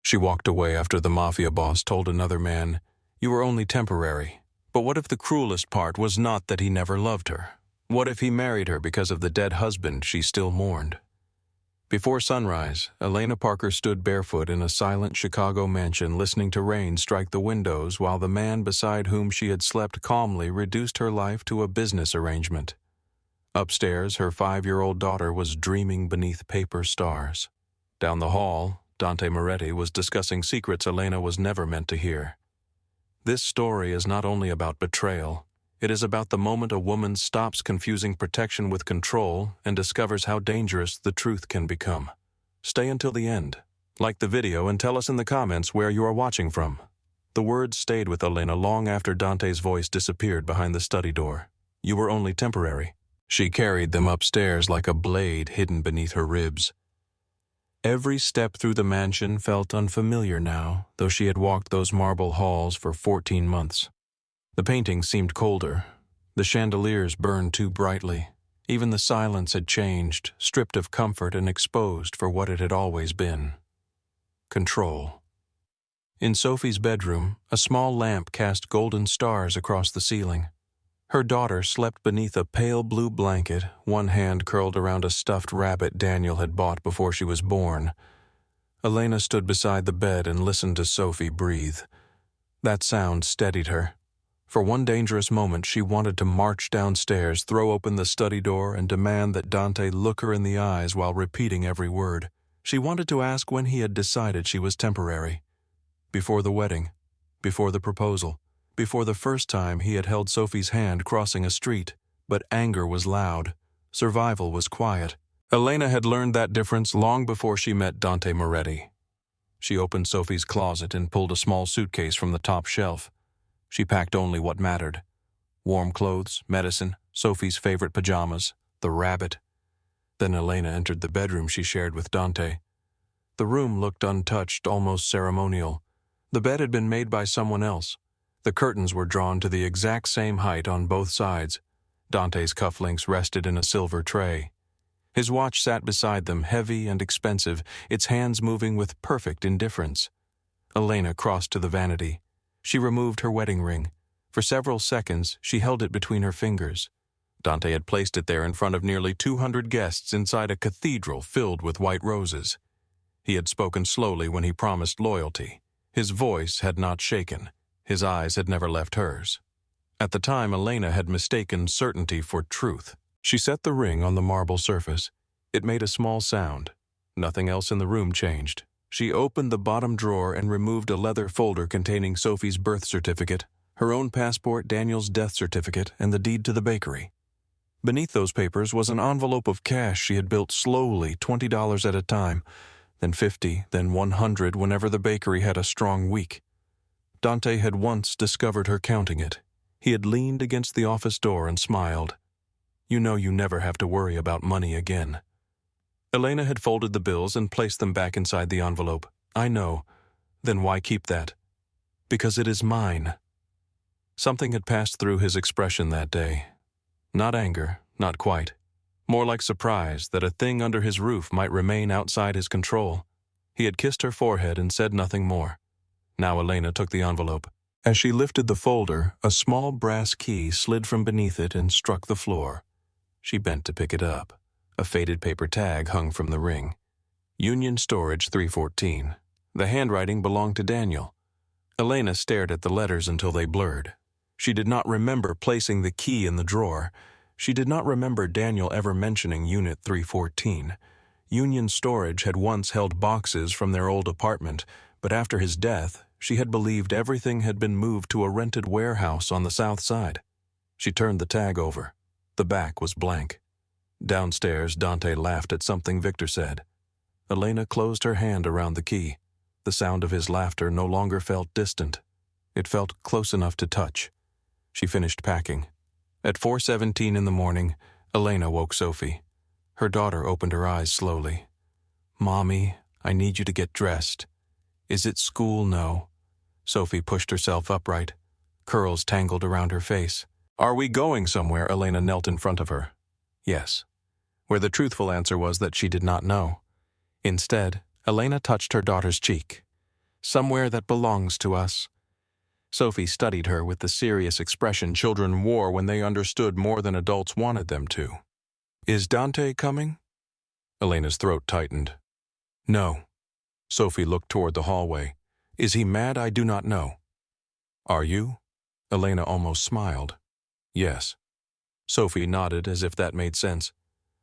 She walked away after the Mafia boss told another man, "You were only temporary." But what if the cruelest part was not that he never loved her? What if he married her because of the dead husband she still mourned? Before sunrise, Elena Parker stood barefoot in a silent Chicago mansion listening to rain strike the windows while the man beside whom she had slept calmly reduced her life to a business arrangement. Upstairs, her 5-year-old daughter was dreaming beneath paper stars. Down the hall, Dante Moretti was discussing secrets Elena was never meant to hear. This story is not only about betrayal, it is about the moment a woman stops confusing protection with control and discovers how dangerous the truth can become. Stay until the end. Like the video and tell us in the comments where you are watching from. The words stayed with Elena long after Dante's voice disappeared behind the study door. You were only temporary. She carried them upstairs like a blade hidden beneath her ribs. Every step through the mansion felt unfamiliar now, though she had walked those marble halls for 14 months. The paintings seemed colder. The chandeliers burned too brightly. Even the silence had changed, stripped of comfort and exposed for what it had always been. Control. In Sophie's bedroom, a small lamp cast golden stars across the ceiling. Her daughter slept beneath a pale blue blanket, one hand curled around a stuffed rabbit Daniel had bought before she was born. Elena stood beside the bed and listened to Sophie breathe. That sound steadied her. For one dangerous moment, she wanted to march downstairs, throw open the study door, and demand that Dante look her in the eyes while repeating every word. She wanted to ask when he had decided she was temporary. Before the wedding, before the proposal, before the first time he had held Sophie's hand crossing a street. But anger was loud. Survival was quiet. Elena had learned that difference long before she met Dante Moretti. She opened Sophie's closet and pulled a small suitcase from the top shelf. She packed only what mattered. Warm clothes, medicine, Sophie's favorite pajamas, the rabbit. Then Elena entered the bedroom she shared with Dante. The room looked untouched, almost ceremonial. The bed had been made by someone else. The curtains were drawn to the exact same height on both sides. Dante's cufflinks rested in a silver tray. His watch sat beside them, heavy and expensive, its hands moving with perfect indifference. Elena crossed to the vanity. She removed her wedding ring. For several seconds, she held it between her fingers. Dante had placed it there in front of nearly 200 guests inside a cathedral filled with white roses. He had spoken slowly when he promised loyalty. His voice had not shaken. His eyes had never left hers. At the time, Elena had mistaken certainty for truth. She set the ring on the marble surface. It made a small sound. Nothing else in the room changed. She opened the bottom drawer and removed a leather folder containing Sophie's birth certificate, her own passport, Daniel's death certificate, and the deed to the bakery. Beneath those papers was an envelope of cash she had built slowly, $20 at a time, then 50, then 100 whenever the bakery had a strong week. Dante had once discovered her counting it. He had leaned against the office door and smiled. You know you never have to worry about money again. Elena had folded the bills and placed them back inside the envelope. I know. Then why keep that? Because it is mine. Something had passed through his expression that day. Not anger, not quite. More like surprise that a thing under his roof might remain outside his control. He had kissed her forehead and said nothing more. Now Elena took the envelope. As she lifted the folder, a small brass key slid from beneath it and struck the floor. She bent to pick it up. A faded paper tag hung from the ring. Union Storage 314. The handwriting belonged to Daniel. Elena stared at the letters until they blurred. She did not remember placing the key in the drawer. She did not remember Daniel ever mentioning Unit 314. Union Storage had once held boxes from their old apartment, but after his death, she had believed everything had been moved to a rented warehouse on the south side. She turned the tag over. The back was blank. Downstairs, Dante laughed at something Victor said. Elena closed her hand around the key. The sound of his laughter no longer felt distant. It felt close enough to touch. She finished packing. At 4:17 in the morning, Elena woke Sophie. Her daughter opened her eyes slowly. Mommy, I need you to get dressed. Is it school? No. Sophie pushed herself upright. Curls tangled around her face. Are we going somewhere? Elena knelt in front of her. Yes. Where the truthful answer was that she did not know. Instead, Elena touched her daughter's cheek. Somewhere that belongs to us. Sophie studied her with the serious expression children wore when they understood more than adults wanted them to. Is Dante coming? Elena's throat tightened. No. Sophie looked toward the hallway. Is he mad? I do not know. Are you? Elena almost smiled. Yes. Sophie nodded as if that made sense.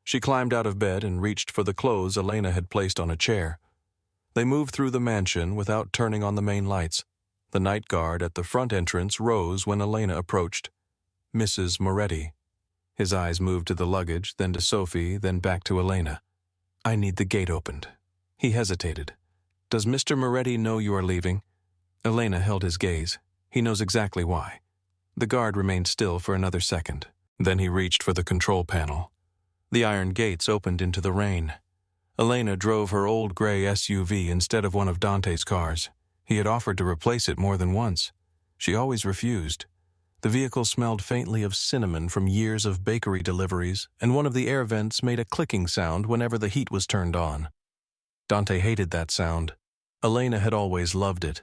She climbed out of bed and reached for the clothes Elena had placed on a chair. They moved through the mansion without turning on the main lights. The night guard at the front entrance rose when Elena approached. Mrs. Moretti. His eyes moved to the luggage, then to Sophie, then back to Elena. I need the gate opened. He hesitated. Does Mr. Moretti know you are leaving? Elena held his gaze. He knows exactly why. The guard remained still for another second. Then he reached for the control panel. The iron gates opened into the rain. Elena drove her old gray SUV instead of one of Dante's cars. He had offered to replace it more than once. She always refused. The vehicle smelled faintly of cinnamon from years of bakery deliveries, and one of the air vents made a clicking sound whenever the heat was turned on. Dante hated that sound. Elena had always loved it.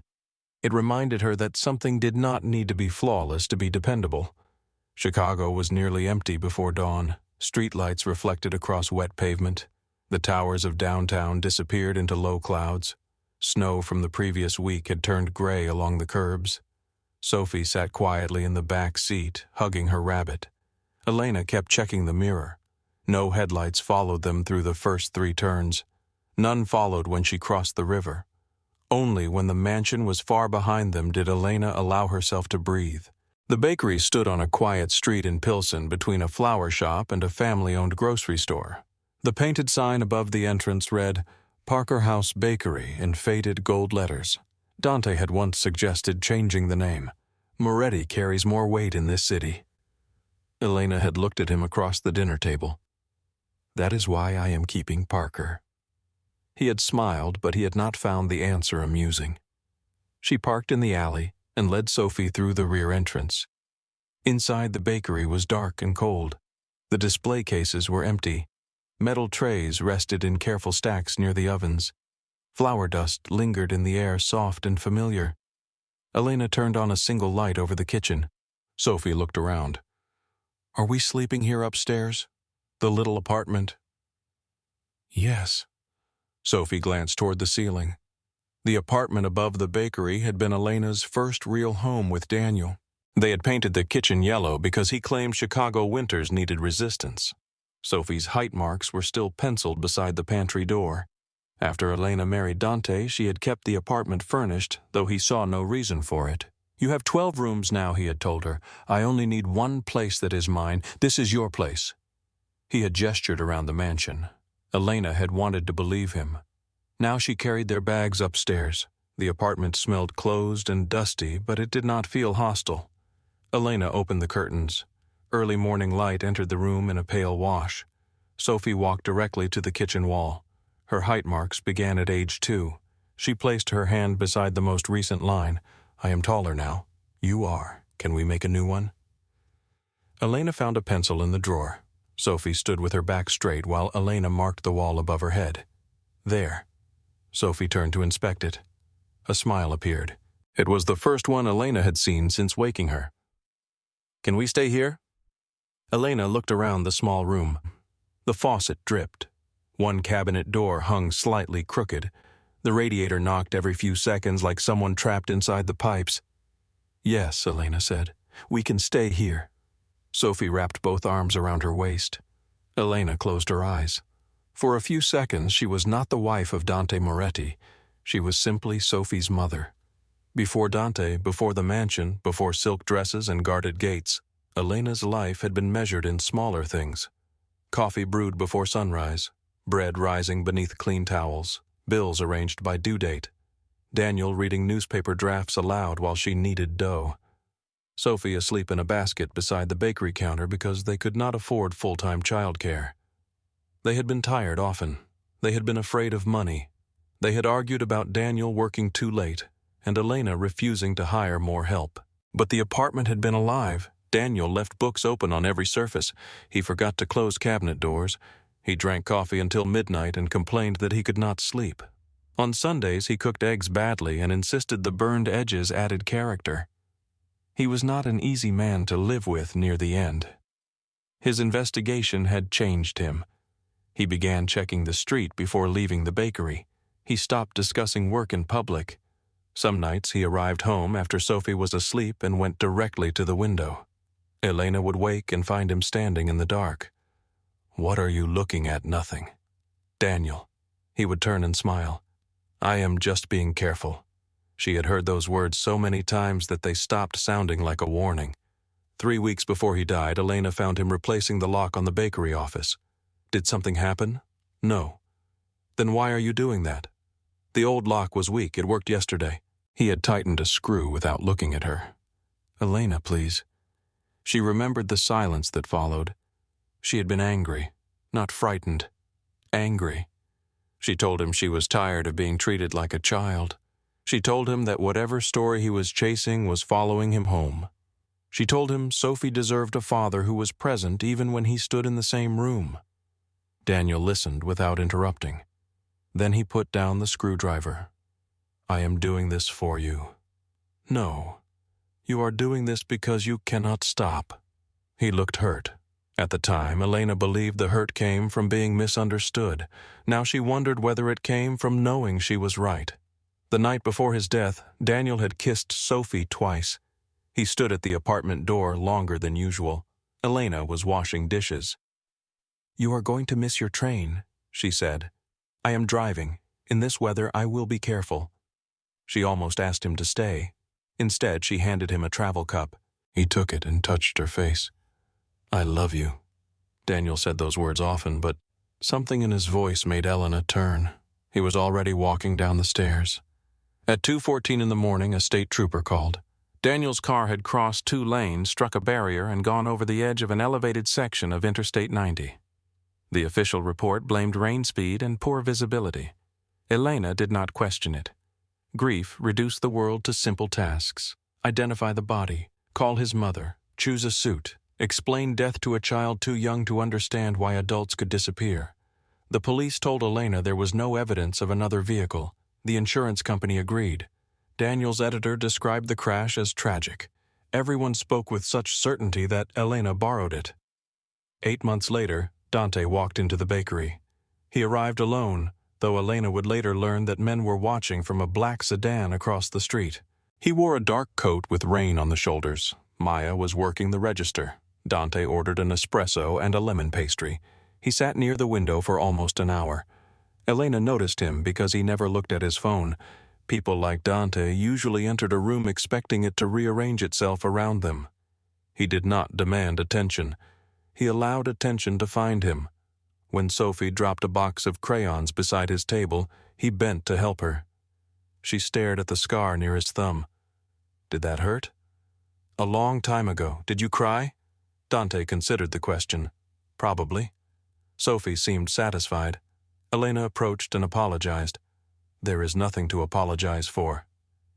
It reminded her that something did not need to be flawless to be dependable. Chicago was nearly empty before dawn. Streetlights reflected across wet pavement. The towers of downtown disappeared into low clouds. Snow from the previous week had turned gray along the curbs. Sophie sat quietly in the back seat, hugging her rabbit. Elena kept checking the mirror. No headlights followed them through the first 3 turns. None followed when she crossed the river. Only when the mansion was far behind them did Elena allow herself to breathe. The bakery stood on a quiet street in Pilsen between a flower shop and a family-owned grocery store. The painted sign above the entrance read, Parker House Bakery in faded gold letters. Dante had once suggested changing the name. Moretti carries more weight in this city. Elena had looked at him across the dinner table. That is why I am keeping Parker. He had smiled, but he had not found the answer amusing. She parked in the alley and led Sophie through the rear entrance. Inside the bakery was dark and cold. The display cases were empty. Metal trays rested in careful stacks near the ovens. Flour dust lingered in the air, soft and familiar. Elena turned on a single light over the kitchen. Sophie looked around. Are we sleeping here upstairs? The little apartment? Yes. Sophie glanced toward the ceiling. The apartment above the bakery had been Elena's first real home with Daniel. They had painted the kitchen yellow because he claimed Chicago winters needed resistance. Sophie's height marks were still penciled beside the pantry door. After Elena married Dante, she had kept the apartment furnished, though he saw no reason for it. You have 12 rooms now, he had told her. I only need one place that is mine. This is your place. He had gestured around the mansion. Elena had wanted to believe him. Now she carried their bags upstairs. The apartment smelled closed and dusty, but it did not feel hostile. Elena opened the curtains. Early morning light entered the room in a pale wash. Sophie walked directly to the kitchen wall. Her height marks began at age 2. She placed her hand beside the most recent line. I am taller now. You are. Can we make a new one? Elena found a pencil in the drawer. Sophie stood with her back straight while Elena marked the wall above her head. There. Sophie turned to inspect it. A smile appeared. It was the first one Elena had seen since waking her. Can we stay here? Elena looked around the small room. The faucet dripped. One cabinet door hung slightly crooked. The radiator knocked every few seconds like someone trapped inside the pipes. Yes, Elena said. We can stay here. Sophie wrapped both arms around her waist. Elena closed her eyes. For a few seconds, she was not the wife of Dante Moretti. She was simply Sophie's mother. Before Dante, before the mansion, before silk dresses and guarded gates, Elena's life had been measured in smaller things. Coffee brewed before sunrise, bread rising beneath clean towels, bills arranged by due date, Daniel reading newspaper drafts aloud while she kneaded dough, Sophie asleep in a basket beside the bakery counter because they could not afford full-time childcare. They had been tired often. They had been afraid of money. They had argued about Daniel working too late and Elena refusing to hire more help. But the apartment had been alive. Daniel left books open on every surface. He forgot to close cabinet doors. He drank coffee until midnight and complained that he could not sleep. On Sundays, he cooked eggs badly and insisted the burned edges added character. He was not an easy man to live with near the end. His investigation had changed him. He began checking the street before leaving the bakery. He stopped discussing work in public. Some nights he arrived home after Sophie was asleep and went directly to the window. Elena would wake and find him standing in the dark. "What are you looking at? Nothing." "Daniel." He would turn and smile. "I am just being careful." She had heard those words so many times that they stopped sounding like a warning. 3 weeks before he died, Elena found him replacing the lock on the bakery office. "Did something happen?" "No." "Then why are you doing that?" "The old lock was weak. It worked yesterday." He had tightened a screw without looking at her. "Elena, please." She remembered the silence that followed. She had been angry, not frightened. Angry. She told him she was tired of being treated like a child. She told him that whatever story he was chasing was following him home. She told him Sophie deserved a father who was present even when he stood in the same room. Daniel listened without interrupting. Then he put down the screwdriver. "I am doing this for you." "No. You are doing this because you cannot stop." He looked hurt. At the time, Elena believed the hurt came from being misunderstood. Now she wondered whether it came from knowing she was right. The night before his death, Daniel had kissed Sophie twice. He stood at the apartment door longer than usual. Elena was washing dishes. "You are going to miss your train," she said. "I am driving. In this weather, I will be careful." She almost asked him to stay. Instead, she handed him a travel cup. He took it and touched her face. "I love you." Daniel said those words often, but something in his voice made Elena turn. He was already walking down the stairs. At 2:14 in the morning, a state trooper called. Daniel's car had crossed 2 lanes, struck a barrier, and gone over the edge of an elevated section of Interstate 90. The official report blamed rain speed and poor visibility. Elena did not question it. Grief reduced the world to simple tasks. Identify the body, call his mother, choose a suit, explain death to a child too young to understand why adults could disappear. The police told Elena there was no evidence of another vehicle. The insurance company agreed. Daniel's editor described the crash as tragic. Everyone spoke with such certainty that Elena borrowed it. 8 months later, Dante walked into the bakery. He arrived alone, though Elena would later learn that men were watching from a black sedan across the street. He wore a dark coat with rain on the shoulders. Maya was working the register. Dante ordered an espresso and a lemon pastry. He sat near the window for almost an hour. Elena noticed him because he never looked at his phone. People like Dante usually entered a room expecting it to rearrange itself around them. He did not demand attention. He allowed attention to find him. When Sophie dropped a box of crayons beside his table, he bent to help her. She stared at the scar near his thumb. "Did that hurt?" "A long time ago. Did you cry?" Dante considered the question. "Probably." Sophie seemed satisfied. Elena approached and apologized. "There is nothing to apologize for."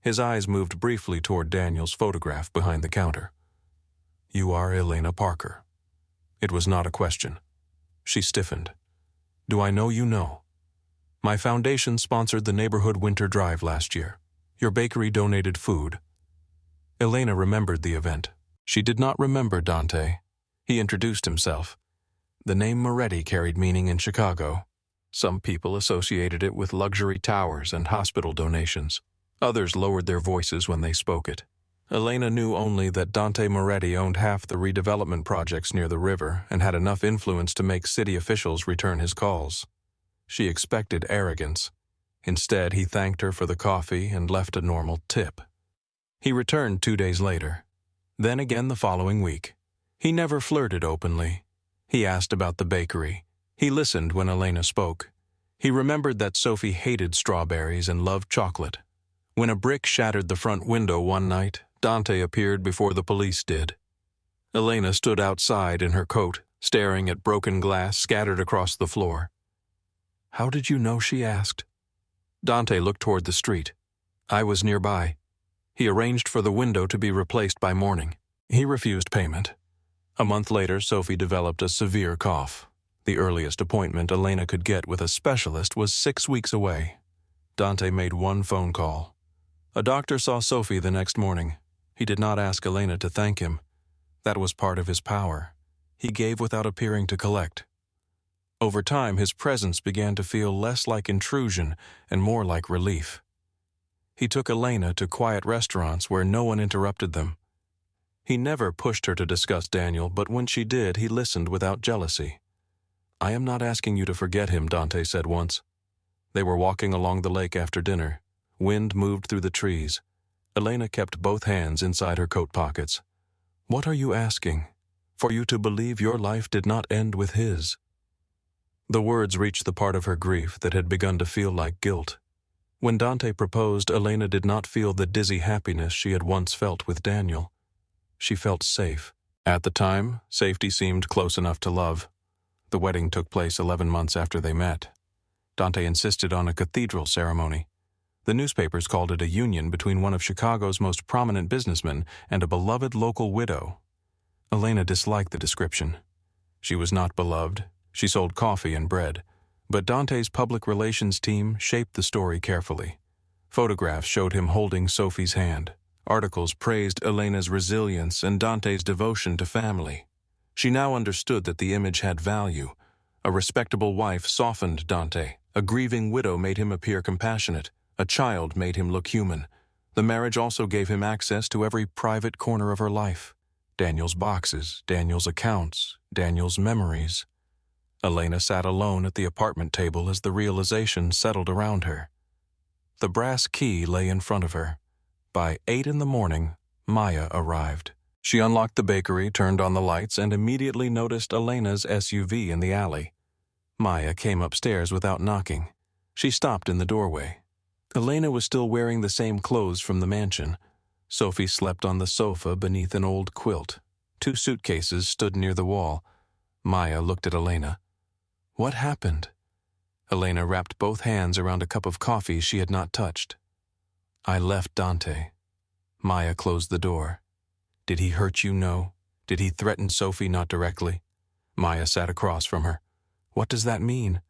His eyes moved briefly toward Daniel's photograph behind the counter. "You are Elena Parker." It was not a question. She stiffened. "Do I know you? No. My foundation sponsored the neighborhood winter drive last year. Your bakery donated food." Elena remembered the event. She did not remember Dante. He introduced himself. The name Moretti carried meaning in Chicago. Some people associated it with luxury towers and hospital donations. Others lowered their voices when they spoke it. Elena knew only that Dante Moretti owned half the redevelopment projects near the river and had enough influence to make city officials return his calls. She expected arrogance. Instead, he thanked her for the coffee and left a normal tip. He returned 2 days later. Then again the following week. He never flirted openly. He asked about the bakery. He listened when Elena spoke. He remembered that Sophie hated strawberries and loved chocolate. When a brick shattered the front window one night, Dante appeared before the police did. Elena stood outside in her coat, staring at broken glass scattered across the floor. "How did you know?" she asked. Dante looked toward the street. "I was nearby." He arranged for the window to be replaced by morning. He refused payment. A month later, Sophie developed a severe cough. The earliest appointment Elena could get with a specialist was 6 weeks away. Dante made one phone call. A doctor saw Sophie the next morning. He did not ask Elena to thank him. That was part of his power. He gave without appearing to collect. Over time, his presence began to feel less like intrusion and more like relief. He took Elena to quiet restaurants where no one interrupted them. He never pushed her to discuss Daniel, but when she did, he listened without jealousy. "I am not asking you to forget him," Dante said once. They were walking along the lake after dinner. Wind moved through the trees. Elena kept both hands inside her coat pockets. "What are you asking? For you to believe your life did not end with his?" The words reached the part of her grief that had begun to feel like guilt. When Dante proposed, Elena did not feel the dizzy happiness she had once felt with Daniel. She felt safe. At the time, safety seemed close enough to love. The wedding took place 11 months after they met. Dante insisted on a cathedral ceremony. The newspapers called it a union between one of Chicago's most prominent businessmen and a beloved local widow. Elena disliked the description. She was not beloved. She sold coffee and bread. But Dante's public relations team shaped the story carefully. Photographs showed him holding Sophie's hand. Articles praised Elena's resilience and Dante's devotion to family. She now understood that the image had value. A respectable wife softened Dante. A grieving widow made him appear compassionate. A child made him look human. The marriage also gave him access to every private corner of her life. Daniel's boxes, Daniel's accounts, Daniel's memories. Elena sat alone at the apartment table as the realization settled around her. The brass key lay in front of her. By 8 in the morning, Maya arrived. She unlocked the bakery, turned on the lights, and immediately noticed Elena's SUV in the alley. Maya came upstairs without knocking. She stopped in the doorway. Elena was still wearing the same clothes from the mansion. Sophie slept on the sofa beneath an old quilt. 2 suitcases stood near the wall. Maya looked at Elena. "What happened?" Elena wrapped both hands around a cup of coffee she had not touched. "I left Dante." Maya closed the door. "Did he hurt you? No. Did he threaten Sophie? Not directly." Maya sat across from her. "What does that mean?"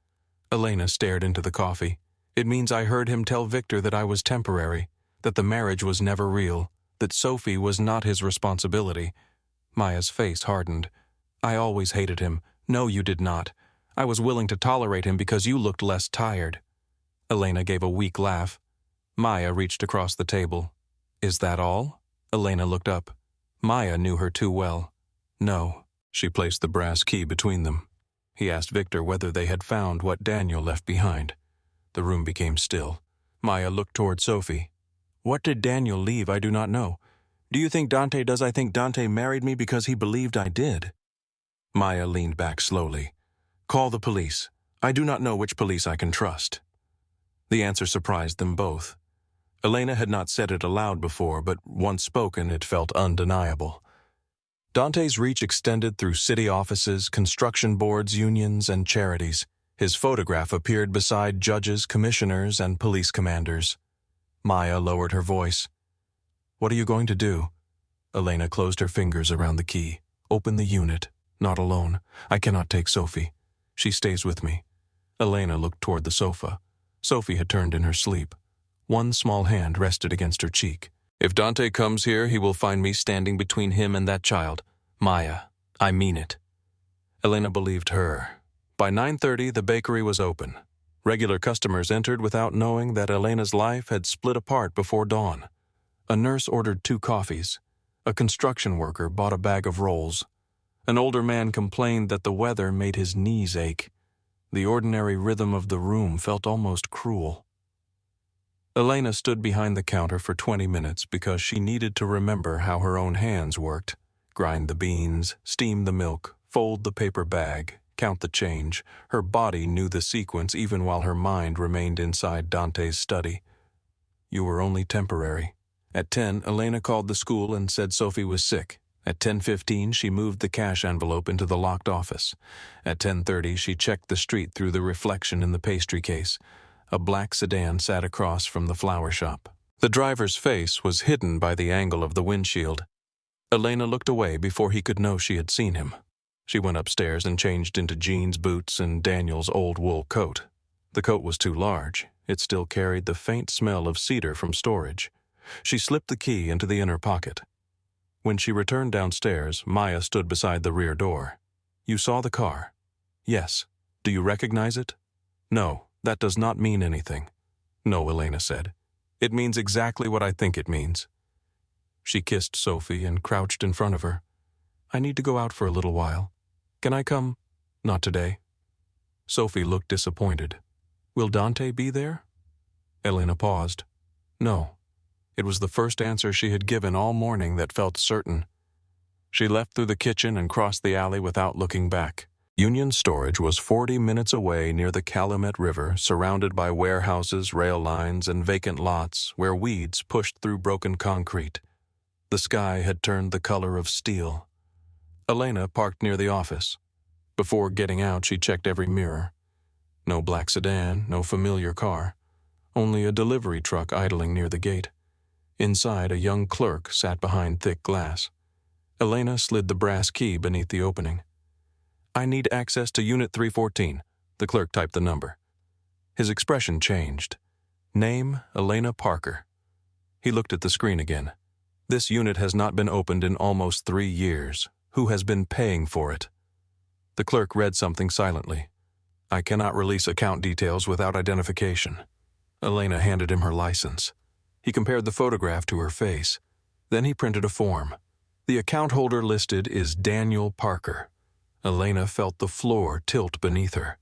Elena stared into the coffee. "It means I heard him tell Victor that I was temporary, that the marriage was never real, that Sophie was not his responsibility." Maya's face hardened. "I always hated him." "No, you did not. I was willing to tolerate him because you looked less tired." Elena gave a weak laugh. Maya reached across the table. "Is that all?" Elena looked up. Maya knew her too well. "No." She placed the brass key between them. He asked Victor whether they had found what Daniel left behind. The room became still. Maya looked toward Sophie. "What did Daniel leave? I do not know. Do you think Dante does? I think Dante married me because he believed I did." Maya leaned back slowly. "Call the police. I do not know which police I can trust." The answer surprised them both. Elena had not said it aloud before, but once spoken, it felt undeniable. Dante's reach extended through city offices, construction boards, unions, and charities. His photograph appeared beside judges, commissioners, and police commanders. Maya lowered her voice. "What are you going to do?" Elena closed her fingers around the key. "Open the unit. Not alone. I cannot take Sophie. She stays with me." Elena looked toward the sofa. Sophie had turned in her sleep. One small hand rested against her cheek. "If Dante comes here, he will find me standing between him and that child. Maya, I mean it." Elena believed her. By 9:30, the bakery was open. Regular customers entered without knowing that Elena's life had split apart before dawn. A nurse ordered 2 coffees. A construction worker bought a bag of rolls. An older man complained that the weather made his knees ache. The ordinary rhythm of the room felt almost cruel. Elena stood behind the counter for 20 minutes because she needed to remember how her own hands worked. Grind the beans, steam the milk, fold the paper bag, count the change. Her body knew the sequence even while her mind remained inside Dante's study. "You were only temporary." At 10, Elena called the school and said Sophie was sick. At 10:15, she moved the cash envelope into the locked office. At 10:30, she checked the street through the reflection in the pastry case. A black sedan sat across from the flower shop. The driver's face was hidden by the angle of the windshield. Elena looked away before he could know she had seen him. She went upstairs and changed into jeans, boots, and Daniel's old wool coat. The coat was too large. It still carried the faint smell of cedar from storage. She slipped the key into the inner pocket. When she returned downstairs, Maya stood beside the rear door. "You saw the car?" "Yes. Do you recognize it?" "No, that does not mean anything." "No," Elena said. "It means exactly what I think it means." She kissed Sophie and crouched in front of her. "I need to go out for a little while. Can I come?" "Not today." Sophie looked disappointed. "Will Dante be there?" Elena paused. "No." It was the first answer she had given all morning that felt certain. She left through the kitchen and crossed the alley without looking back. Union Storage was 40 minutes away near the Calumet River, surrounded by warehouses, rail lines, and vacant lots where weeds pushed through broken concrete. The sky had turned the color of steel. Elena parked near the office. Before getting out, she checked every mirror. No black sedan, no familiar car. Only a delivery truck idling near the gate. Inside, a young clerk sat behind thick glass. Elena slid the brass key beneath the opening. "I need access to Unit 314. The clerk typed the number. His expression changed. Name, Elena Parker. He looked at the screen again. "This unit has not been opened in almost 3 years. Who has been paying for it?" The clerk read something silently. "I cannot release account details without identification." Elena handed him her license. He compared the photograph to her face. Then he printed a form. The account holder listed is Daniel Parker. Elena felt the floor tilt beneath her.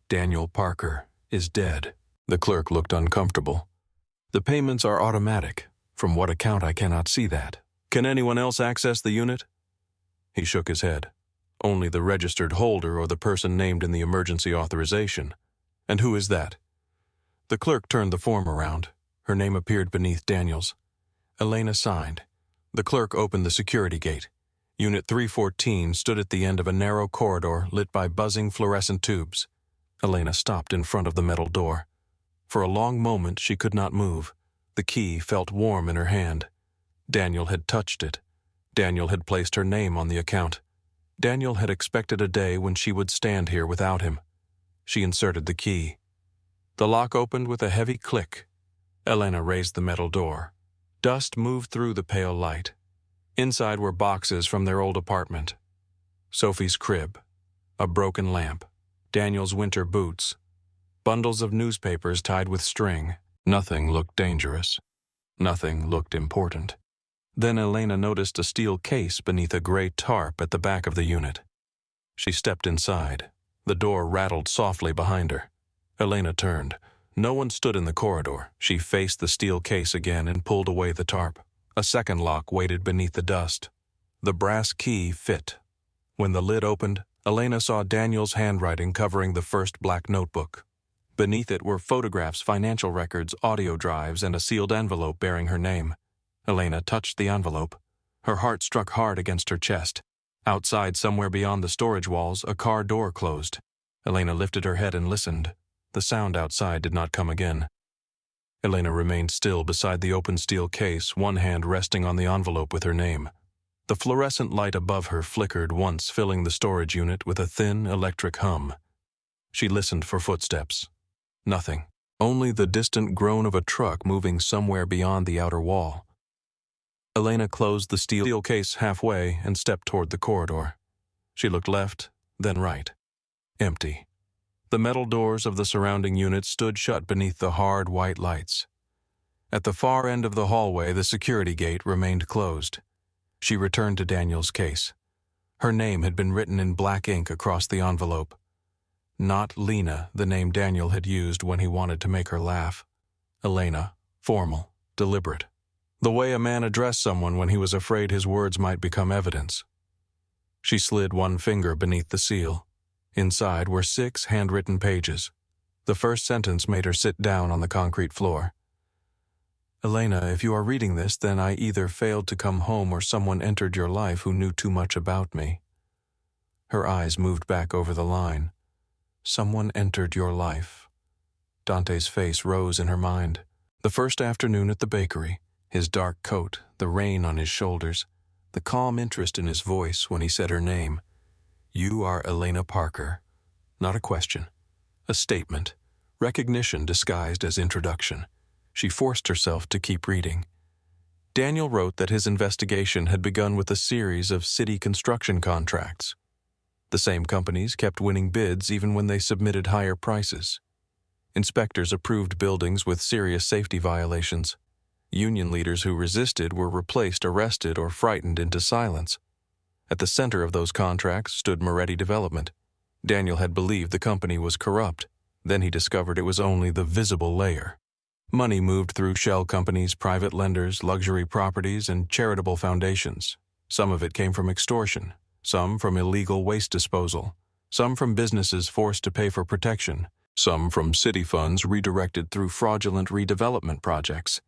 Daniel Parker is dead. The clerk looked uncomfortable. "The payments are automatic. From what account I cannot see that. Can anyone else access the unit?" He shook his head. "Only the registered holder or the person named in the emergency authorization." "And who is that?" The clerk turned the form around. Her name appeared beneath Daniel's. Elena signed. The clerk opened the security gate. Unit 314 stood at the end of a narrow corridor lit by buzzing fluorescent tubes. Elena stopped in front of the metal door. For a long moment she could not move. The key felt warm in her hand. Daniel had touched it. Daniel had placed her name on the account. Daniel had expected a day when she would stand here without him. She inserted the key. The lock opened with a heavy click. Elena raised the metal door. Dust moved through the pale light. Inside were boxes from their old apartment. Sophie's crib, a broken lamp, Daniel's winter boots, bundles of newspapers tied with string. Nothing looked dangerous. Nothing looked important. Then Elena noticed a steel case beneath a gray tarp at the back of the unit. She stepped inside. The door rattled softly behind her. Elena turned. No one stood in the corridor. She faced the steel case again and pulled away the tarp. A second lock waited beneath the dust. The brass key fit. When the lid opened, Elena saw Daniel's handwriting covering the first black notebook. Beneath it were photographs, financial records, audio drives, and a sealed envelope bearing her name. Elena touched the envelope. Her heart struck hard against her chest. Outside, somewhere beyond the storage walls, a car door closed. Elena lifted her head and listened. The sound outside did not come again. Elena remained still beside the open steel case, one hand resting on the envelope with her name. The fluorescent light above her flickered once, filling the storage unit with a thin electric hum. She listened for footsteps. Nothing. Only the distant groan of a truck moving somewhere beyond the outer wall. Elena closed the steel case halfway and stepped toward the corridor. She looked left, then right. Empty. The metal doors of the surrounding units stood shut beneath the hard white lights. At the far end of the hallway, the security gate remained closed. She returned to Daniel's case. Her name had been written in black ink across the envelope. Not Lena, the name Daniel had used when he wanted to make her laugh. Elena, formal, deliberate. The way a man addressed someone when he was afraid his words might become evidence. She slid one finger beneath the seal. Inside were 6 handwritten pages. The first sentence made her sit down on the concrete floor. "Elena, if you are reading this, then I either failed to come home or someone entered your life who knew too much about me." Her eyes moved back over the line. Someone entered your life. Dante's face rose in her mind. The first afternoon at the bakery, his dark coat, the rain on his shoulders, the calm interest in his voice when he said her name. "You are Elena Parker." Not a question, a statement, Recognition disguised as introduction. She forced herself to keep reading. Daniel wrote that his investigation had begun with a series of city construction contracts. The same companies kept winning bids even when they submitted higher prices. Inspectors approved buildings with serious safety violations. Union leaders who resisted were replaced, arrested, or frightened into silence. At the center of those contracts stood Moretti Development. Daniel had believed the company was corrupt. Then he discovered it was only the visible layer. Money moved through shell companies, private lenders, luxury properties, and charitable foundations. Some of it came from extortion, some from illegal waste disposal, some from businesses forced to pay for protection, some from city funds redirected through fraudulent redevelopment projects.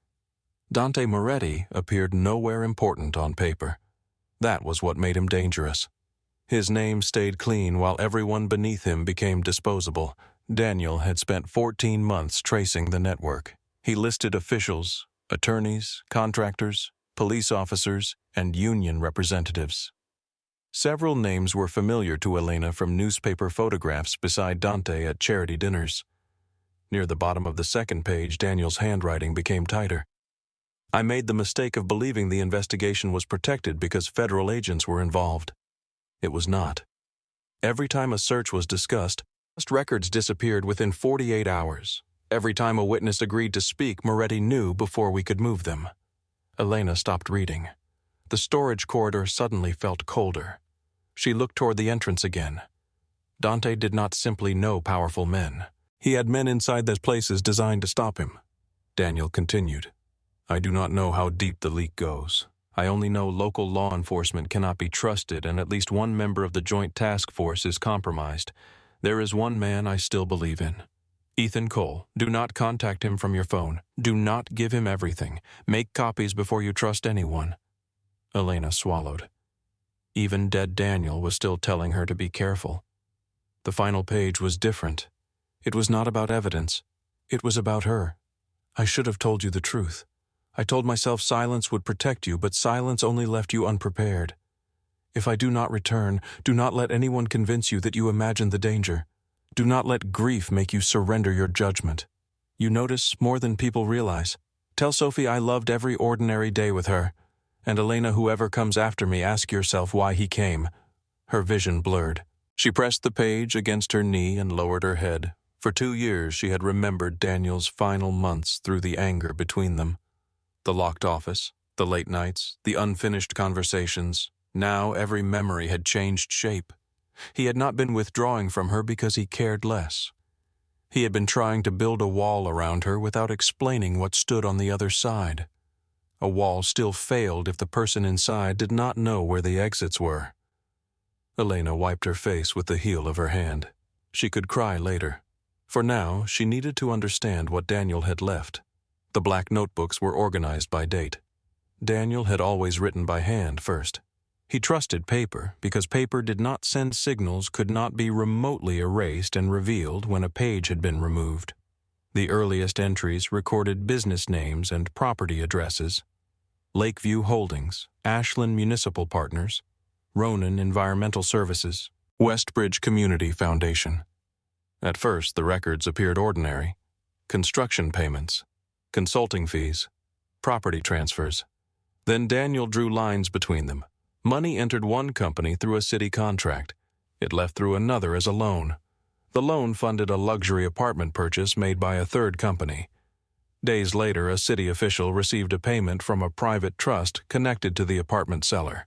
Dante Moretti appeared nowhere important on paper. That was what made him dangerous. His name stayed clean while everyone beneath him became disposable. Daniel had spent 14 months tracing the network. He listed officials, attorneys, contractors, police officers, and union representatives. Several names were familiar to Elena from newspaper photographs beside Dante at charity dinners. Near the bottom of the second page, Daniel's handwriting became tighter. I made the mistake of believing the investigation was protected because federal agents were involved. It was not. Every time a search was discussed, records disappeared within 48 hours. Every time a witness agreed to speak, Moretti knew before we could move them. Elena stopped reading. The storage corridor suddenly felt colder. She looked toward the entrance again. Dante did not simply know powerful men. He had men inside those places designed to stop him. Daniel continued. I do not know how deep the leak goes. I only know local law enforcement cannot be trusted and at least one member of the Joint Task Force is compromised. There is one man I still believe in. Ethan Cole. Do not contact him from your phone. Do not give him everything. Make copies before you trust anyone. Elena swallowed. Even dead Daniel was still telling her to be careful. The final page was different. It was not about evidence. It was about her. I should have told you the truth. I told myself silence would protect you, but silence only left you unprepared. If I do not return, do not let anyone convince you that you imagined the danger. Do not let grief make you surrender your judgment. You notice more than people realize. Tell Sophie I loved every ordinary day with her. And Elena, whoever comes after me, ask yourself why he came. Her vision blurred. She pressed the page against her knee and lowered her head. For 2 years she had remembered Daniel's final months through the anger between them. The locked office, the late nights, the unfinished conversations. Now every memory had changed shape. He had not been withdrawing from her because he cared less. He had been trying to build a wall around her without explaining what stood on the other side. A wall still failed if the person inside did not know where the exits were. Elena wiped her face with the heel of her hand. She could cry later. For now, she needed to understand what Daniel had left. The black notebooks were organized by date. Daniel had always written by hand first. He trusted paper because paper did not send signals, could not be remotely erased and revealed when a page had been removed. The earliest entries recorded business names and property addresses. Lakeview Holdings, Ashland Municipal Partners, Ronan Environmental Services, Westbridge Community Foundation. At first, the records appeared ordinary. Construction payments, consulting fees, property transfers. Then Daniel drew lines between them. Money entered one company through a city contract. It left through another as a loan. The loan funded a luxury apartment purchase made by a third company. Days later, a city official received a payment from a private trust connected to the apartment seller.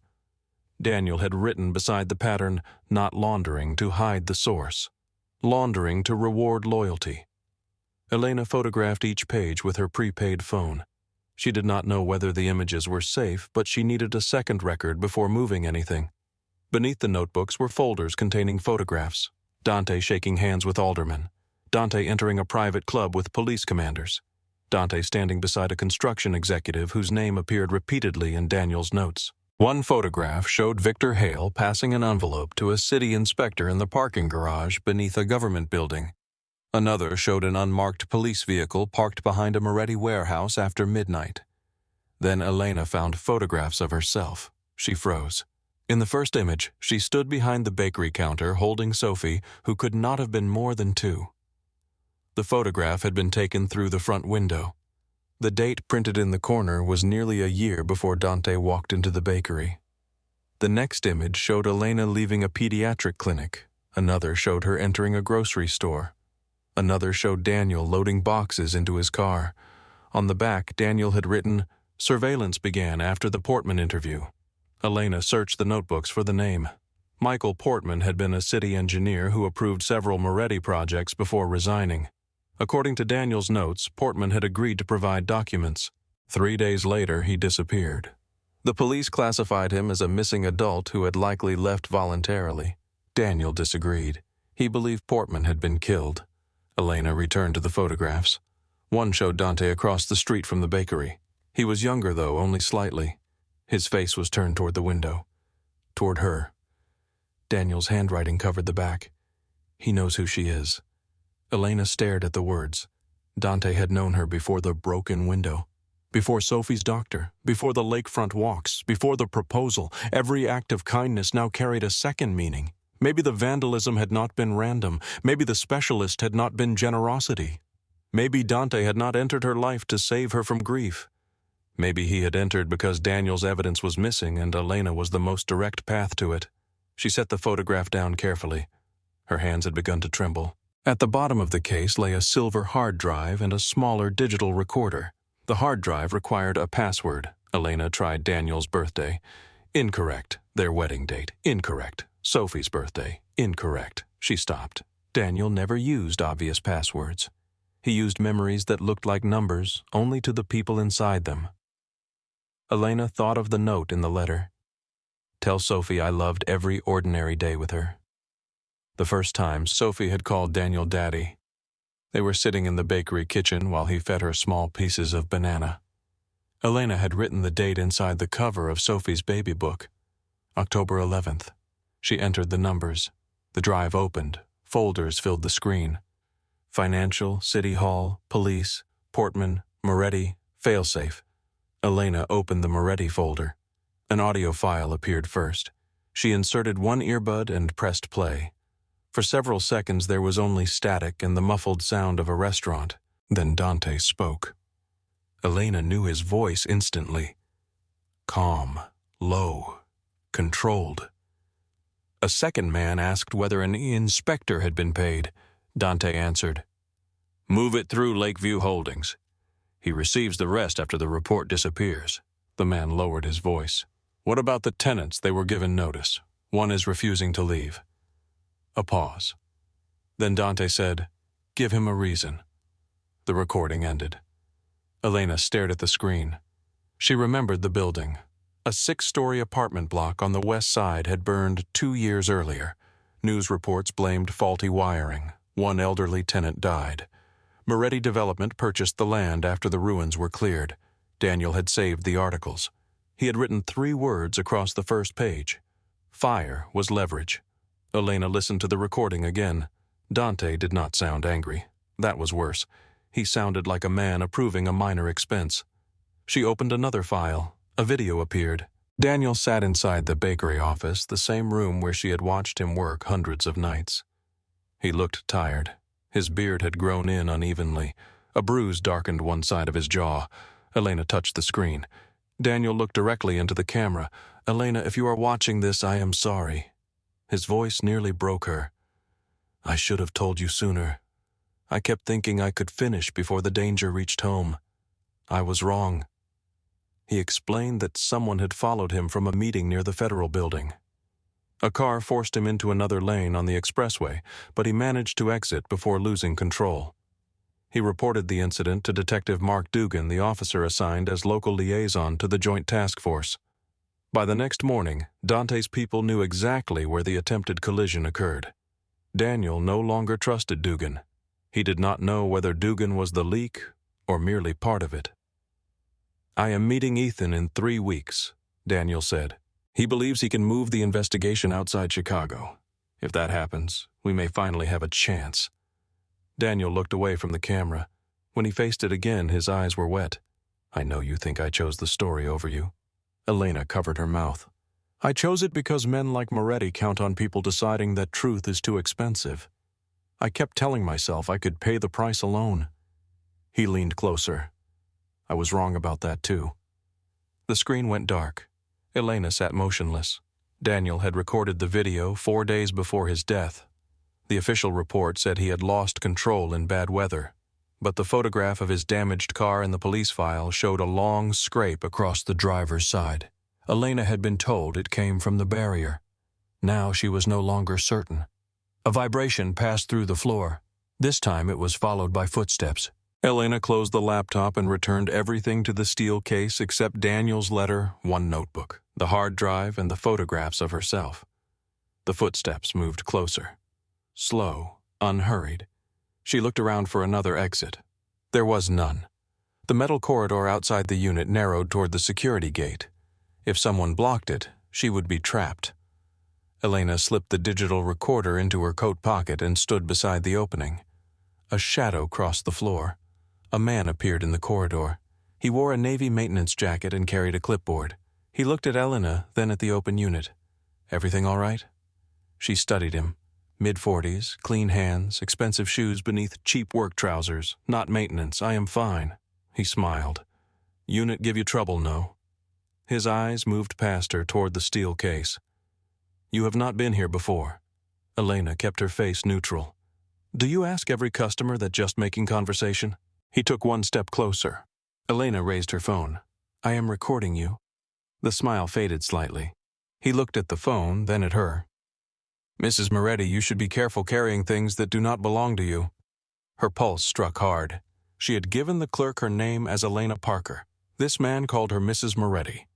Daniel had written beside the pattern, "Not laundering," to hide the source. Laundering to reward loyalty. Elena photographed each page with her prepaid phone. She did not know whether the images were safe, but she needed a second record before moving anything. Beneath the notebooks were folders containing photographs. Dante shaking hands with aldermen. Dante entering a private club with police commanders. Dante standing beside a construction executive whose name appeared repeatedly in Daniel's notes. One photograph showed Victor Hale passing an envelope to a city inspector in the parking garage beneath a government building. Another showed an unmarked police vehicle parked behind a Moretti warehouse after midnight. Then Elena found photographs of herself. She froze. In the first image, she stood behind the bakery counter holding Sophie, who could not have been more than 2. The photograph had been taken through the front window. The date printed in the corner was nearly a year before Dante walked into the bakery. The next image showed Elena leaving a pediatric clinic. Another showed her entering a grocery store. Another showed Daniel loading boxes into his car. On the back, Daniel had written, "Surveillance began after the Portman interview." Elena searched the notebooks for the name. Michael Portman had been a city engineer who approved several Moretti projects before resigning. According to Daniel's notes, Portman had agreed to provide documents. 3 days later, he disappeared. The police classified him as a missing adult who had likely left voluntarily. Daniel disagreed. He believed Portman had been killed. Elena returned to the photographs. One showed Dante across the street from the bakery. He was younger, though, only slightly. His face was turned toward the window. Toward her. Daniel's handwriting covered the back. "He knows who she is." Elena stared at the words. Dante had known her before the broken window. Before Sophie's doctor, before the lakefront walks, before the proposal, every act of kindness now carried a second meaning. Maybe the vandalism had not been random. Maybe the specialist had not been generosity. Maybe Dante had not entered her life to save her from grief. Maybe he had entered because Daniel's evidence was missing and Elena was the most direct path to it. She set the photograph down carefully. Her hands had begun to tremble. At the bottom of the case lay a silver hard drive and a smaller digital recorder. The hard drive required a password. Elena tried Daniel's birthday. Incorrect. Their wedding date. Incorrect. Sophie's birthday. Incorrect. She stopped. Daniel never used obvious passwords. He used memories that looked like numbers only to the people inside them. Elena thought of the note in the letter. "Tell Sophie I loved every ordinary day with her." The first time, Sophie had called Daniel Daddy. They were sitting in the bakery kitchen while he fed her small pieces of banana. Elena had written the date inside the cover of Sophie's baby book. October 11th. She entered the numbers. The drive opened. Folders filled the screen. Financial, City Hall, Police, Portman, Moretti, Failsafe. Elena opened the Moretti folder. An audio file appeared first. She inserted one earbud and pressed play. For several seconds there was only static and the muffled sound of a restaurant. Then Dante spoke. Elena knew his voice instantly. Calm, low, controlled. A second man asked whether an inspector had been paid. Dante answered, "Move it through Lakeview Holdings. He receives the rest after the report disappears." The man lowered his voice. "What about the tenants? They were given notice. One is refusing to leave." A pause. Then Dante said, "Give him a reason." The recording ended. Elena stared at the screen. She remembered the building. A 6-story apartment block on the west side had burned 2 years earlier. News reports blamed faulty wiring. One elderly tenant died. Moretti Development purchased the land after the ruins were cleared. Daniel had saved the articles. He had written 3 words across the first page. Fire was leverage. Elena listened to the recording again. Dante did not sound angry. That was worse. He sounded like a man approving a minor expense. She opened another file. A video appeared. Daniel sat inside the bakery office, the same room where she had watched him work hundreds of nights. He looked tired. His beard had grown in unevenly. A bruise darkened one side of his jaw. Elena touched the screen. Daniel looked directly into the camera. "Elena, if you are watching this, I am sorry." His voice nearly broke her. "I should have told you sooner. I kept thinking I could finish before the danger reached home. I was wrong." He explained that someone had followed him from a meeting near the Federal Building. A car forced him into another lane on the expressway, but he managed to exit before losing control. He reported the incident to Detective Mark Dugan, the officer assigned as local liaison to the Joint Task Force. By the next morning, Dante's people knew exactly where the attempted collision occurred. Daniel no longer trusted Dugan. He did not know whether Dugan was the leak or merely part of it. "I am meeting Ethan in 3 weeks," Daniel said. "He believes he can move the investigation outside Chicago. If that happens, we may finally have a chance." Daniel looked away from the camera. When he faced it again, his eyes were wet. "I know you think I chose the story over you." Elena covered her mouth. "I chose it because men like Moretti count on people deciding that truth is too expensive." I kept telling myself I could pay the price alone. He leaned closer. I was wrong about that too. The screen went dark. Elena sat motionless. Daniel had recorded the video 4 days before his death. The official report said he had lost control in bad weather, but the photograph of his damaged car in the police file showed a long scrape across the driver's side. Elena had been told it came from the barrier. Now she was no longer certain. A vibration passed through the floor. This time it was followed by footsteps. Elena closed the laptop and returned everything to the steel case except Daniel's letter, one notebook, the hard drive, and the photographs of herself. The footsteps moved closer. Slow, unhurried. She looked around for another exit. There was none. The metal corridor outside the unit narrowed toward the security gate. If someone blocked it, she would be trapped. Elena slipped the digital recorder into her coat pocket and stood beside the opening. A shadow crossed the floor. A man appeared in the corridor. He wore a Navy maintenance jacket and carried a clipboard. He looked at Elena, then at the open unit. Everything all right? She studied him. Mid-40s, clean hands, expensive shoes beneath cheap work trousers. Not maintenance, I am fine. He smiled. Unit give you trouble, no? His eyes moved past her toward the steel case. You have not been here before. Elena kept her face neutral. Do you ask every customer that just making conversation? He took one step closer. Elena raised her phone. I am recording you. The smile faded slightly. He looked at the phone, then at her. Mrs. Moretti, you should be careful carrying things that do not belong to you. Her pulse struck hard. She had given the clerk her name as Elena Parker. This man called her Mrs. Moretti.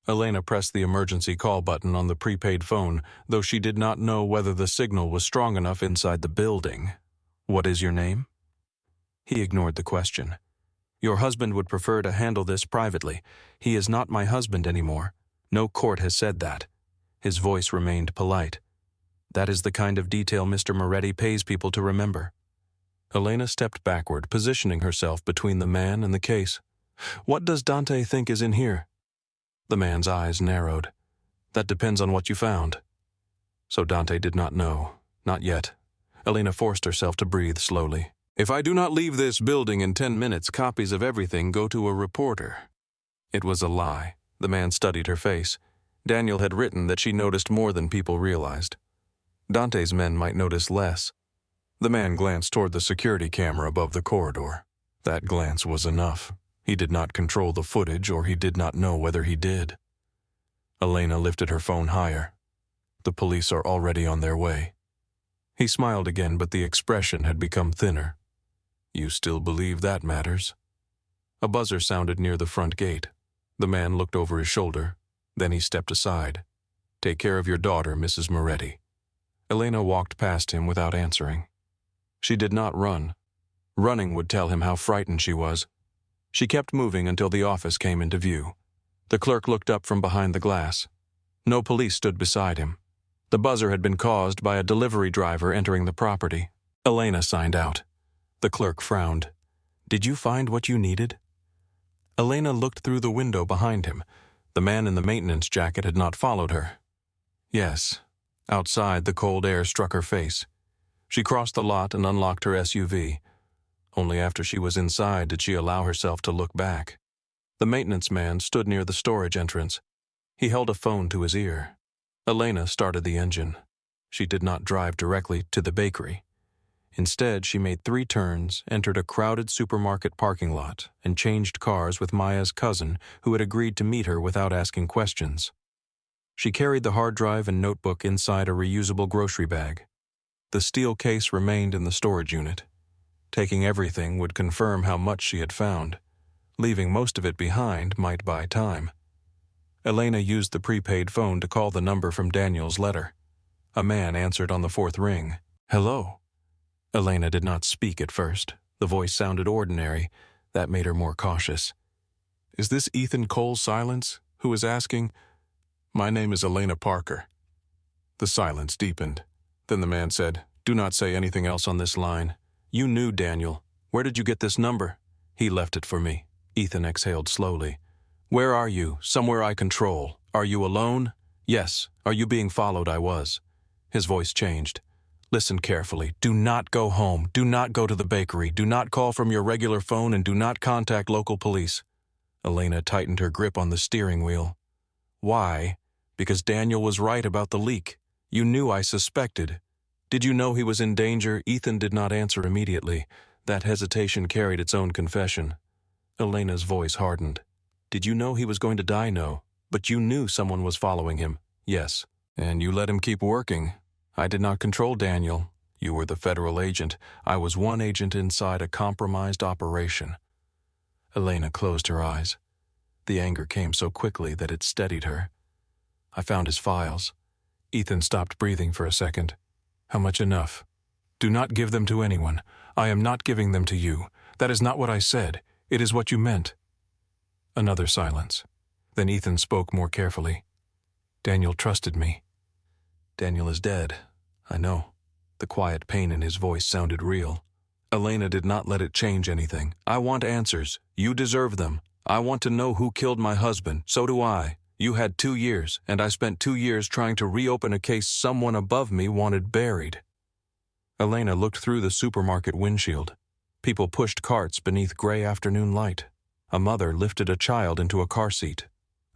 Elena pressed the emergency call button on the prepaid phone, though she did not know whether the signal was strong enough inside the building. What is your name? He ignored the question. Your husband would prefer to handle this privately. He is not my husband anymore. No court has said that. His voice remained polite. That is the kind of detail Mr. Moretti pays people to remember. Elena stepped backward, positioning herself between the man and the case. What does Dante think is in here? The man's eyes narrowed. That depends on what you found. So Dante did not know. Not yet. Elena forced herself to breathe slowly. If I do not leave this building in 10 minutes, copies of everything go to a reporter. It was a lie. The man studied her face. Daniel had written that she noticed more than people realized. Dante's men might notice less. The man glanced toward the security camera above the corridor. That glance was enough. He did not control the footage, or he did not know whether he did. Elena lifted her phone higher. The police are already on their way. He smiled again, but the expression had become thinner. You still believe that matters? A buzzer sounded near the front gate. The man looked over his shoulder. Then he stepped aside. Take care of your daughter, Mrs. Moretti. Elena walked past him without answering. She did not run. Running would tell him how frightened she was. She kept moving until the office came into view. The clerk looked up from behind the glass. No police stood beside him. The buzzer had been caused by a delivery driver entering the property. Elena signed out. The clerk frowned. Did you find what you needed? Elena looked through the window behind him. The man in the maintenance jacket had not followed her. Yes. Outside, the cold air struck her face. She crossed the lot and unlocked her SUV. Only after she was inside did she allow herself to look back. The maintenance man stood near the storage entrance. He held a phone to his ear. Elena started the engine. She did not drive directly to the bakery. Instead, she made 3 turns, entered a crowded supermarket parking lot, and changed cars with Maya's cousin, who had agreed to meet her without asking questions. She carried the hard drive and notebook inside a reusable grocery bag. The steel case remained in the storage unit. Taking everything would confirm how much she had found. Leaving most of it behind might buy time. Elena used the prepaid phone to call the number from Daniel's letter. A man answered on the 4th ring. Hello. Elena did not speak at first. The voice sounded ordinary. That made her more cautious. Is this Ethan Cole Silence, who is asking? My name is Elena Parker. The silence deepened. Then the man said, Do not say anything else on this line. You knew Daniel. Where did you get this number? He left it for me. Ethan exhaled slowly. Where are you? Somewhere I control. Are you alone? Yes. Are you being followed? I was. His voice changed. Listen carefully. Do not go home. Do not go to the bakery. Do not call from your regular phone and do not contact local police. Elena tightened her grip on the steering wheel. Why? Because Daniel was right about the leak. You knew I suspected. Did you know he was in danger? Ethan did not answer immediately. That hesitation carried its own confession. Elena's voice hardened. Did you know he was going to die? No. But you knew someone was following him. Yes. And you let him keep working. I did not control Daniel. You were the federal agent. I was one agent inside a compromised operation. Elena closed her eyes. The anger came so quickly that it steadied her. I found his files. Ethan stopped breathing for a second. How much enough? Do not give them to anyone. I am not giving them to you. That is not what I said. It is what you meant. Another silence. Then Ethan spoke more carefully. Daniel trusted me. Daniel is dead. I know. The quiet pain in his voice sounded real. Elena did not let it change anything. I want answers. You deserve them. I want to know who killed my husband. So do I. You had 2 years, and I spent 2 years trying to reopen a case someone above me wanted buried. Elena looked through the supermarket windshield. People pushed carts beneath gray afternoon light. A mother lifted a child into a car seat.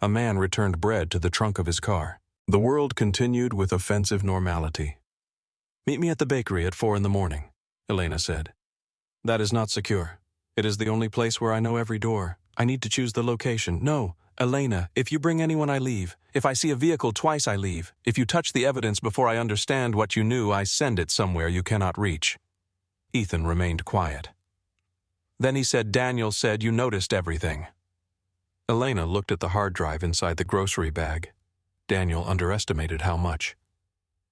A man returned bread to the trunk of his car. The world continued with offensive normality. Meet me at the bakery at 4 a.m, Elena said. That is not secure. It is the only place where I know every door. I need to choose the location. No, Elena, if you bring anyone, I leave. If I see a vehicle twice, I leave. If you touch the evidence before I understand what you knew, I send it somewhere you cannot reach. Ethan remained quiet. Then he said, Daniel said you noticed everything. Elena looked at the hard drive inside the grocery bag. Daniel underestimated how much.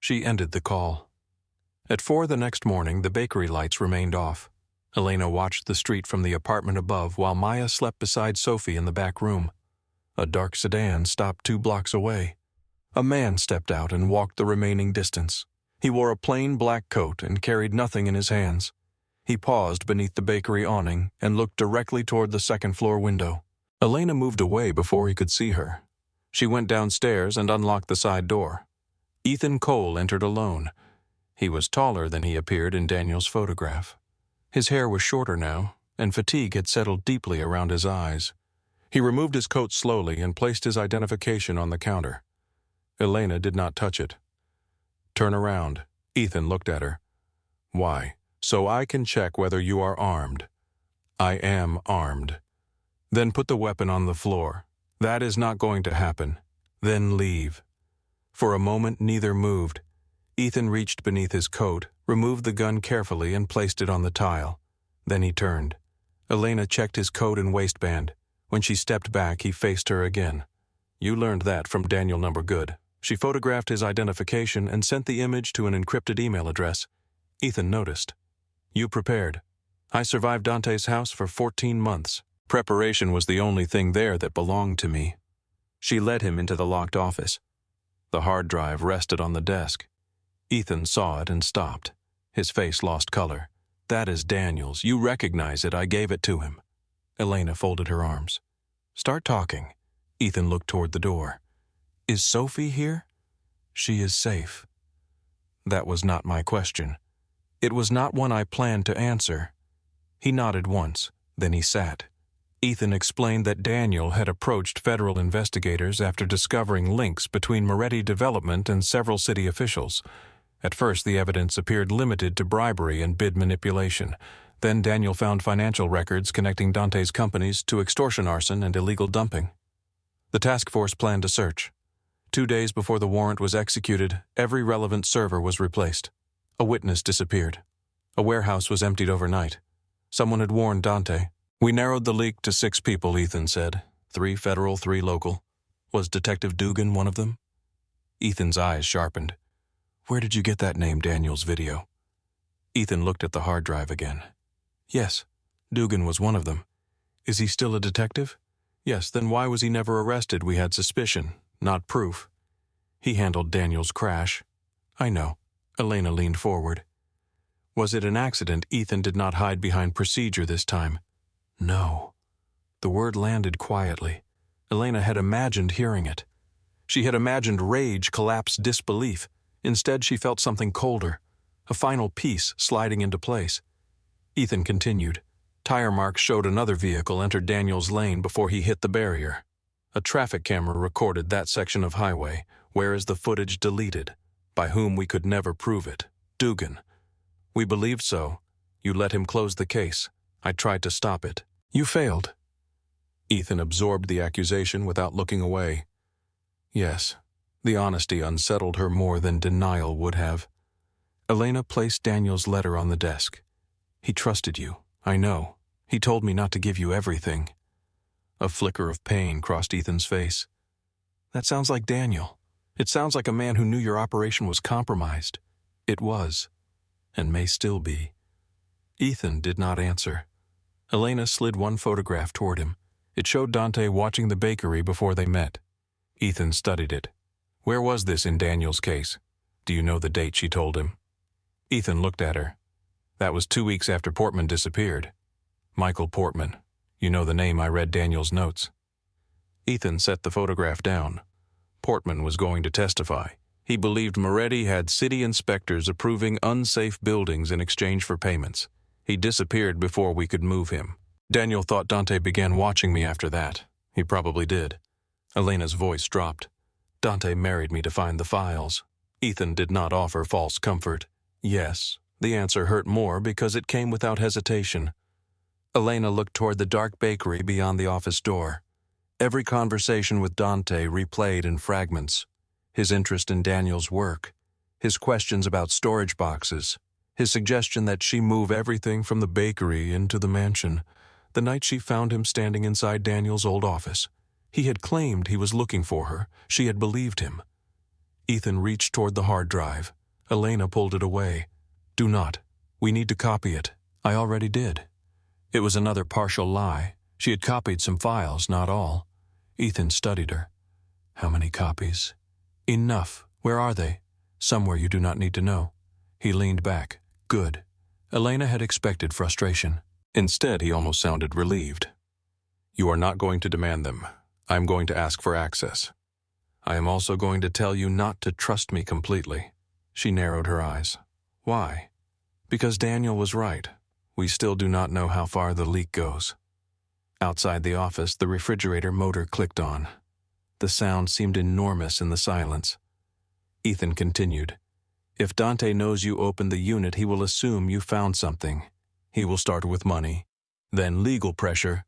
She ended the call. At 4 the next morning, the bakery lights remained off. Elena watched the street from the apartment above while Maya slept beside Sophie in the back room. A dark sedan stopped 2 blocks away. A man stepped out and walked the remaining distance. He wore a plain black coat and carried nothing in his hands. He paused beneath the bakery awning and looked directly toward the second-floor window. Elena moved away before he could see her. She went downstairs and unlocked the side door. Ethan Cole entered alone. He was taller than he appeared in Daniel's photograph. His hair was shorter now, and fatigue had settled deeply around his eyes. He removed his coat slowly and placed his identification on the counter. Elena did not touch it. Turn around. Ethan looked at her. Why? So I can check whether you are armed. I am armed. Then put the weapon on the floor. That is not going to happen. Then leave. For a moment, neither moved. Ethan reached beneath his coat, removed the gun carefully, and placed it on the tile. Then he turned. Elena checked his coat and waistband. When she stepped back, he faced her again. You learned that from Daniel Good. She photographed his identification and sent the image to an encrypted email address. Ethan noticed. You prepared. I survived Dante's house for 14 months. Preparation was the only thing there that belonged to me. She led him into the locked office. The hard drive rested on the desk. Ethan saw it and stopped. His face lost color. That is Daniel's. You recognize it. I gave it to him. Elena folded her arms. Start talking. Ethan looked toward the door. Is Sophie here? She is safe. That was not my question. It was not one I planned to answer. He nodded once, then he sat. Ethan explained that Daniel had approached federal investigators after discovering links between Moretti Development and several city officials. At first, the evidence appeared limited to bribery and bid manipulation. Then Daniel found financial records connecting Dante's companies to extortion arson and illegal dumping. The task force planned a search. 2 days before the warrant was executed, every relevant server was replaced. A witness disappeared. A warehouse was emptied overnight. Someone had warned Dante. We narrowed the leak to 6 people, Ethan said. 3 federal, 3 local. Was Detective Dugan one of them? Ethan's eyes sharpened. Where did you get that name, Daniel's video? Ethan looked at the hard drive again. Yes, Dugan was one of them. Is he still a detective? Yes, then why was he never arrested? We had suspicion, not proof. He handled Daniel's crash. I know. Elena leaned forward. Was it an accident? Ethan did not hide behind procedure this time. No. The word landed quietly. Elena had imagined hearing it. She had imagined rage collapse disbelief. Instead, she felt something colder. a final piece sliding into place. Ethan continued. Tire marks showed another vehicle entered Daniel's lane before he hit the barrier. A traffic camera recorded that section of highway, whereas the footage deleted. By whom we could never prove it. Dugan. We believed so. You let him close the case. I tried to stop it. You failed. Ethan absorbed the accusation without looking away. Yes, the honesty unsettled her more than denial would have. Elena placed Daniel's letter on the desk. He trusted you, I know. He told me not to give you everything. A flicker of pain crossed Ethan's face. That sounds like Daniel. It sounds like a man who knew your operation was compromised. It was, and may still be. Ethan did not answer. Elena slid one photograph toward him. It showed Dante watching the bakery before they met. Ethan studied it. Where was this in Daniel's case? Do you know the date she told him? Ethan looked at her. That was 2 weeks after Portman disappeared. Michael Portman. You know the name. I read Daniel's notes. Ethan set the photograph down. Portman was going to testify. He believed Moretti had city inspectors approving unsafe buildings in exchange for payments. He disappeared before we could move him. Daniel thought Dante began watching me after that. He probably did. Elena's voice dropped. Dante married me to find the files. Ethan did not offer false comfort. Yes, the answer hurt more because it came without hesitation. Elena looked toward the dark bakery beyond the office door. Every conversation with Dante replayed in fragments. His interest in Daniel's work, his questions about storage boxes, his suggestion that she move everything from the bakery into the mansion. The night she found him standing inside Daniel's old office. He had claimed he was looking for her. She had believed him. Ethan reached toward the hard drive. Elena pulled it away. Do not. We need to copy it. I already did. It was another partial lie. She had copied some files, not all. Ethan studied her. How many copies? Enough. Where are they? Somewhere you do not need to know. He leaned back. Good. Elena had expected frustration. Instead, he almost sounded relieved. You are not going to demand them. I am going to ask for access. I am also going to tell you not to trust me completely. She narrowed her eyes. Why? Because Daniel was right. We still do not know how far the leak goes. Outside the office, the refrigerator motor clicked on. The sound seemed enormous in the silence. Ethan continued. If Dante knows you opened the unit, he will assume you found something. He will start with money, then legal pressure,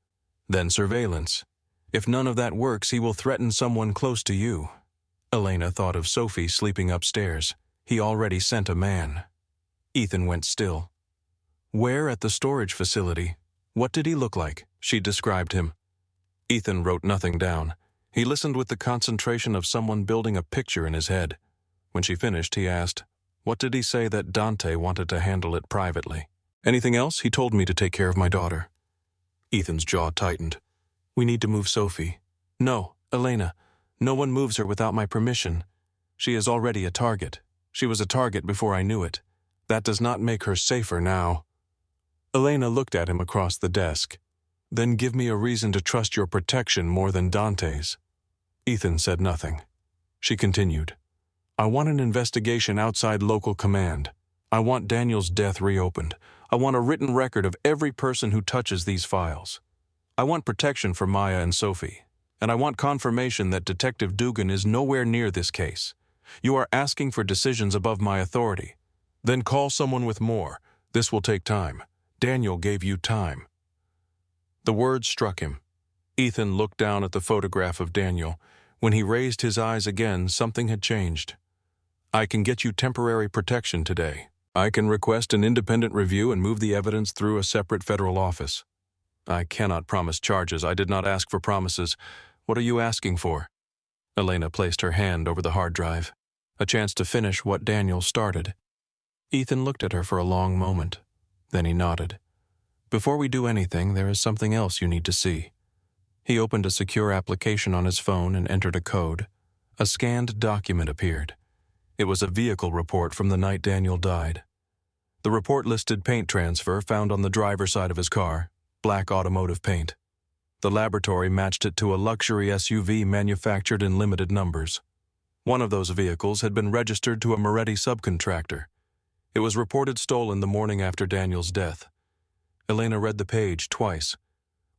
then surveillance. If none of that works, he will threaten someone close to you. Elena thought of Sophie sleeping upstairs. He already sent a man. Ethan went still. Where at the storage facility? What did he look like? She described him. Ethan wrote nothing down. He listened with the concentration of someone building a picture in his head. When she finished, he asked, what did he say that Dante wanted to handle it privately? Anything else? He told me to take care of my daughter. Ethan's jaw tightened. We need to move Sophie. No, Elena. No one moves her without my permission. She is already a target. She was a target before I knew it. That does not make her safer now. Elena looked at him across the desk. Then give me a reason to trust your protection more than Dante's. Ethan said nothing. She continued. I want an investigation outside local command. I want Daniel's death reopened. I want a written record of every person who touches these files. I want protection for Maya and Sophie. And I want confirmation that Detective Dugan is nowhere near this case. You are asking for decisions above my authority. Then call someone with more. This will take time. Daniel gave you time. The words struck him. Ethan looked down at the photograph of Daniel. When he raised his eyes again, something had changed. I can get you temporary protection today. I can request an independent review and move the evidence through a separate federal office. I cannot promise charges. I did not ask for promises. What are you asking for? Elena placed her hand over the hard drive. A chance to finish what Daniel started. Ethan looked at her for a long moment. Then he nodded. Before we do anything, there is something else you need to see. He opened a secure application on his phone and entered a code. A scanned document appeared. It was a vehicle report from the night Daniel died. The report listed paint transfer found on the driver's side of his car, black automotive paint. The laboratory matched it to a luxury SUV manufactured in limited numbers. One of those vehicles had been registered to a Moretti subcontractor. It was reported stolen the morning after Daniel's death. Elena read the page twice.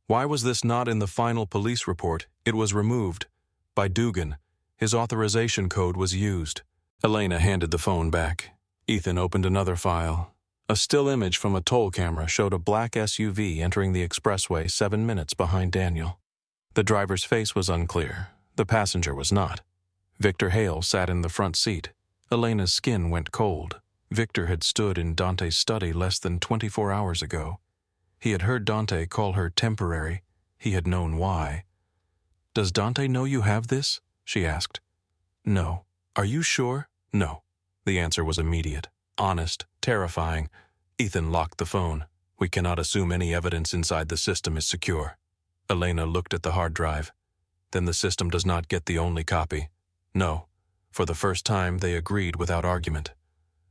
Why was this not in the final police report? It was removed. By Dugan. His authorization code was used. Elena handed the phone back. Ethan opened another file. A still image from a toll camera showed a black SUV entering the expressway 7 minutes behind Daniel. The driver's face was unclear. The passenger was not. Victor Hale sat in the front seat. Elena's skin went cold. Victor had stood in Dante's study less than 24 hours ago. He had heard Dante call her temporary. He had known why. "Does Dante know you have this?" she asked. "No." "Are you sure?" "No." The answer was immediate, honest, terrifying. Ethan locked the phone. "We cannot assume any evidence inside the system is secure." Elena looked at the hard drive. "Then the system does not get the only copy." "No." For the first time, they agreed without argument.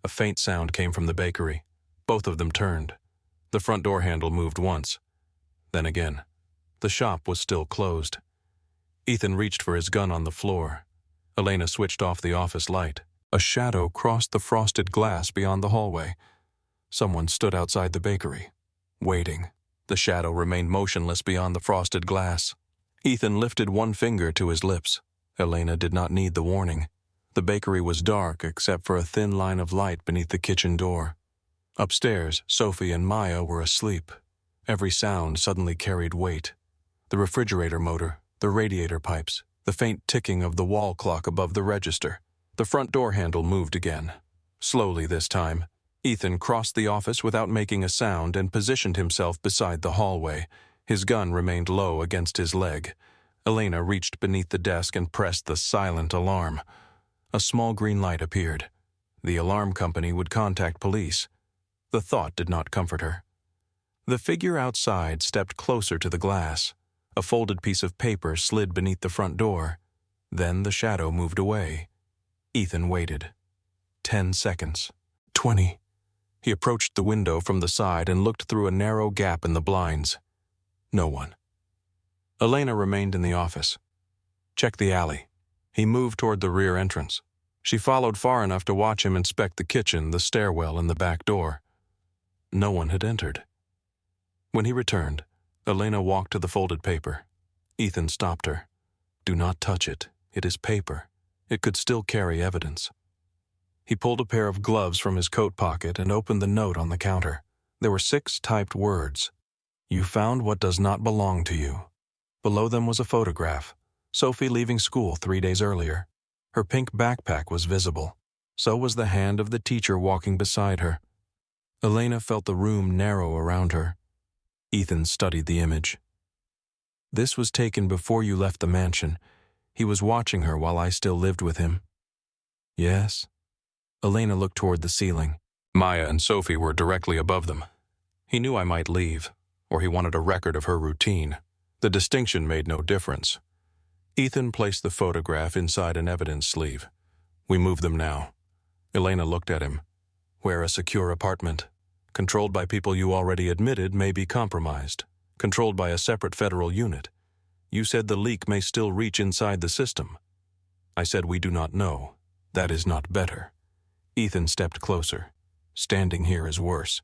A faint sound came from the bakery. Both of them turned. The front door handle moved once. Then again. The shop was still closed. Ethan reached for his gun on the floor. Elena switched off the office light. A shadow crossed the frosted glass beyond the hallway. Someone stood outside the bakery, waiting. The shadow remained motionless beyond the frosted glass. Ethan lifted one finger to his lips. Elena did not need the warning. The bakery was dark except for a thin line of light beneath the kitchen door. Upstairs, Sophie and Maya were asleep. Every sound suddenly carried weight. The refrigerator motor, the radiator pipes, the faint ticking of the wall clock above the register. The front door handle moved again. Slowly this time. Ethan crossed the office without making a sound and positioned himself beside the hallway. His gun remained low against his leg. Elena reached beneath the desk and pressed the silent alarm. A small green light appeared. The alarm company would contact police. The thought did not comfort her. The figure outside stepped closer to the glass. A folded piece of paper slid beneath the front door. Then the shadow moved away. Ethan waited. 10 seconds. 20. He approached the window from the side and looked through a narrow gap in the blinds. No one. Elena remained in the office. "Check the alley." He moved toward the rear entrance. She followed far enough to watch him inspect the kitchen, the stairwell, and the back door. No one had entered. When he returned, Elena walked to the folded paper. Ethan stopped her. "Do not touch it. It is paper. It could still carry evidence." He pulled a pair of gloves from his coat pocket and opened the note on the counter. There were 6 typed words. "You found what does not belong to you." Below them was a photograph. Sophie leaving school 3 days earlier. Her pink backpack was visible. So was the hand of the teacher walking beside her. Elena felt the room narrow around her. Ethan studied the image. "This was taken before you left the mansion. He was watching her while I still lived with him." "Yes." Elena looked toward the ceiling. Maya and Sophie were directly above them. He knew I might leave, or he wanted a record of her routine. The distinction made no difference. Ethan placed the photograph inside an evidence sleeve. "We move them now." Elena looked at him. "Where a secure apartment, controlled by people you already admitted may be compromised, controlled by a separate federal unit. You said the leak may still reach inside the system. I said we do not know. That is not better." Ethan stepped closer. "Standing here is worse."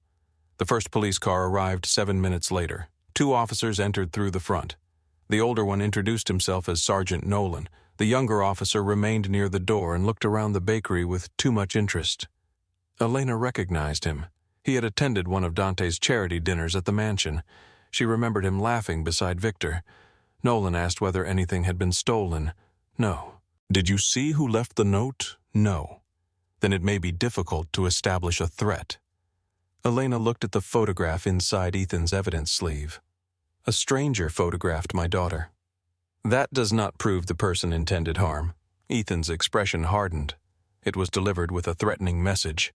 The first police car arrived 7 minutes later. 2 officers entered through the front. The older one introduced himself as Sergeant Nolan. The younger officer remained near the door and looked around the bakery with too much interest. Elena recognized him. He had attended one of Dante's charity dinners at the mansion. She remembered him laughing beside Victor. Nolan asked whether anything had been stolen. No. "Did you see who left the note?" No. Then it may be difficult to establish a threat. Elena looked at the photograph inside Ethan's evidence sleeve. "A stranger photographed my daughter." "That does not prove the person intended harm." Ethan's expression hardened. It was delivered with a threatening message.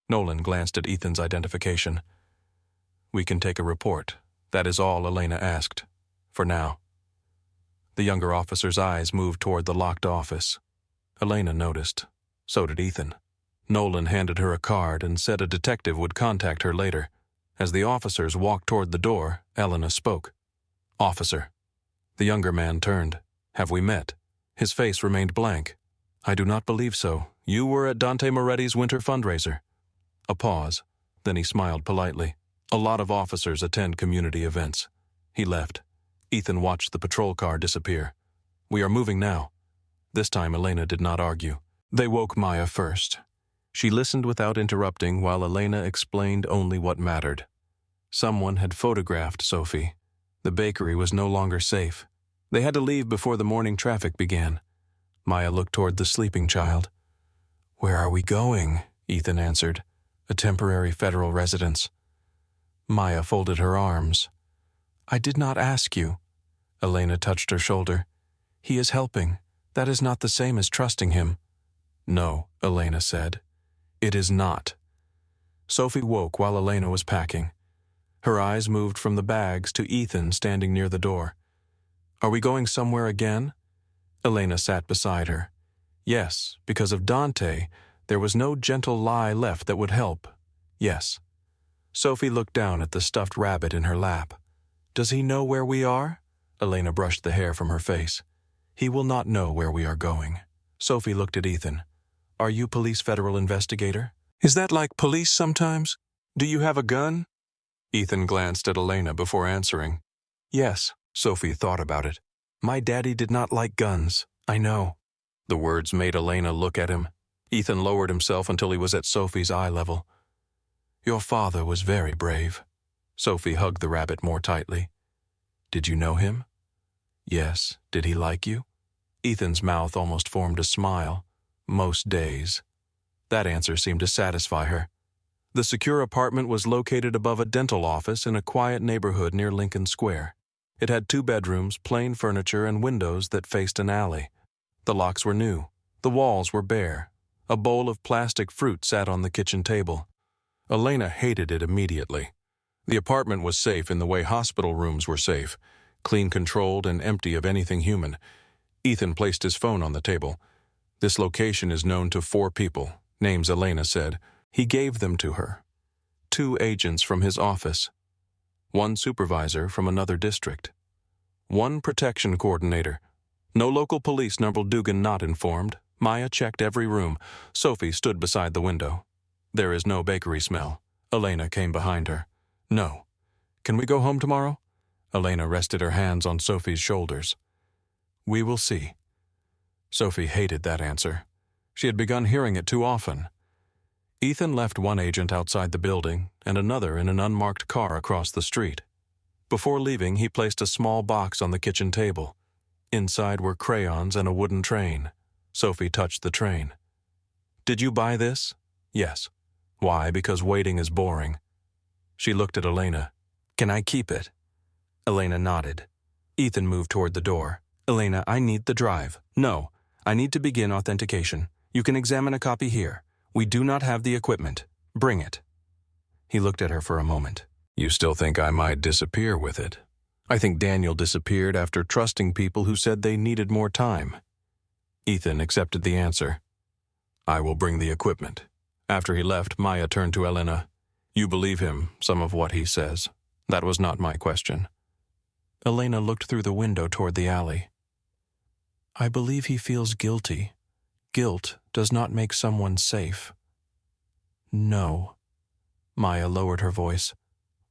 Nolan glanced at Ethan's identification. "We can take a report. That is all Elena asked. For now." The younger officer's eyes moved toward the locked office. Elena noticed. So did Ethan. Nolan handed her a card and said a detective would contact her later. As the officers walked toward the door, Elena spoke. "Officer." The younger man turned. "Have we met?" His face remained blank. "I do not believe so. You were at Dante Moretti's winter fundraiser." A pause. Then he smiled politely. A lot of officers attend community events. He left. Ethan watched the patrol car disappear. We are moving now. This time Elena did not argue. They woke Maya first. She listened without interrupting while Elena explained only what mattered. Someone had photographed Sophie. The bakery was no longer safe. They had to leave before the morning traffic began. Maya looked toward the sleeping child. "Where are we going?" Ethan answered. "A temporary federal residence." Maya folded her arms. "I did not ask you." Elena touched her shoulder. "He is helping. That is not the same as trusting him." "No," Elena said. "It is not." Sophie woke while Elena was packing. Her eyes moved from the bags to Ethan standing near the door. "Are we going somewhere again?" Elena sat beside her. "Yes, because of Dante, there was no gentle lie left that would help. Yes." Sophie looked down at the stuffed rabbit in her lap. "Does he know where we are?" Elena brushed the hair from her face. "He will not know where we are going." Sophie looked at Ethan. "Are you police federal investigator? Is that like police sometimes? Do you have a gun?" Ethan glanced at Elena before answering. "Yes." Sophie thought about it. "My daddy did not like guns. I know." The words made Elena look at him. Ethan lowered himself until he was at Sophie's eye level. "Your father was very brave." Sophie hugged the rabbit more tightly. "Did you know him?" "Yes. Did he like you?" Ethan's mouth almost formed a smile. "Most days." That answer seemed to satisfy her. The secure apartment was located above a dental office in a quiet neighborhood near Lincoln Square. It had 2 bedrooms, plain furniture, and windows that faced an alley. The locks were new. The walls were bare. A bowl of plastic fruit sat on the kitchen table. Elena hated it immediately. The apartment was safe in the way hospital rooms were safe, clean, controlled, and empty of anything human. Ethan placed his phone on the table. "This location is known to 4 people, names Elena said. He gave them to her. 2 agents from his office. 1 supervisor from another district. 1 protection coordinator. No local police number Dugan not informed. Maya checked every room. Sophie stood beside the window. There is no bakery smell." Elena came behind her. "No. Can we go home tomorrow?" Elena rested her hands on Sophie's shoulders. "We will see." Sophie hated that answer. She had begun hearing it too often. Ethan left 1 agent outside the building and another in an unmarked car across the street. Before leaving, he placed a small box on the kitchen table. Inside were crayons and a wooden train. Sophie touched the train. "Did you buy this?" "Yes." "Why? Because waiting is boring." She looked at Elena. "Can I keep it?" Elena nodded. Ethan moved toward the door. "Elena, I need the drive." "No. I need to begin authentication. You can examine a copy here. We do not have the equipment. Bring it." He looked at her for a moment. "You still think I might disappear with it?" "I think Daniel disappeared after trusting people who said they needed more time." Ethan accepted the answer. "I will bring the equipment." After he left, Maya turned to Elena. "You believe him, some of what he says. That was not my question." Elena looked through the window toward the alley. "I believe he feels guilty. Guilt does not make someone safe." "No." Maya lowered her voice.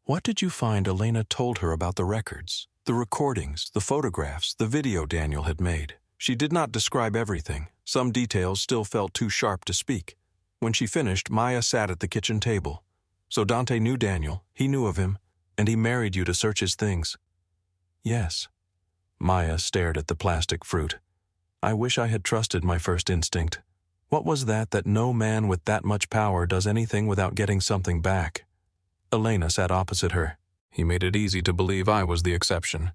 "What did you find Elena told her about the records, the recordings, the photographs, the video Daniel had made? She did not describe everything. Some details still felt too sharp to speak. When she finished, Maya sat at the kitchen table. "So Dante knew Daniel, he knew of him, and he married you to search his things." "Yes." Maya stared at the plastic fruit. "I wish I had trusted my first instinct. What was that no man with that much power does anything without getting something back?" Elena sat opposite her. He made it easy to believe I was the exception.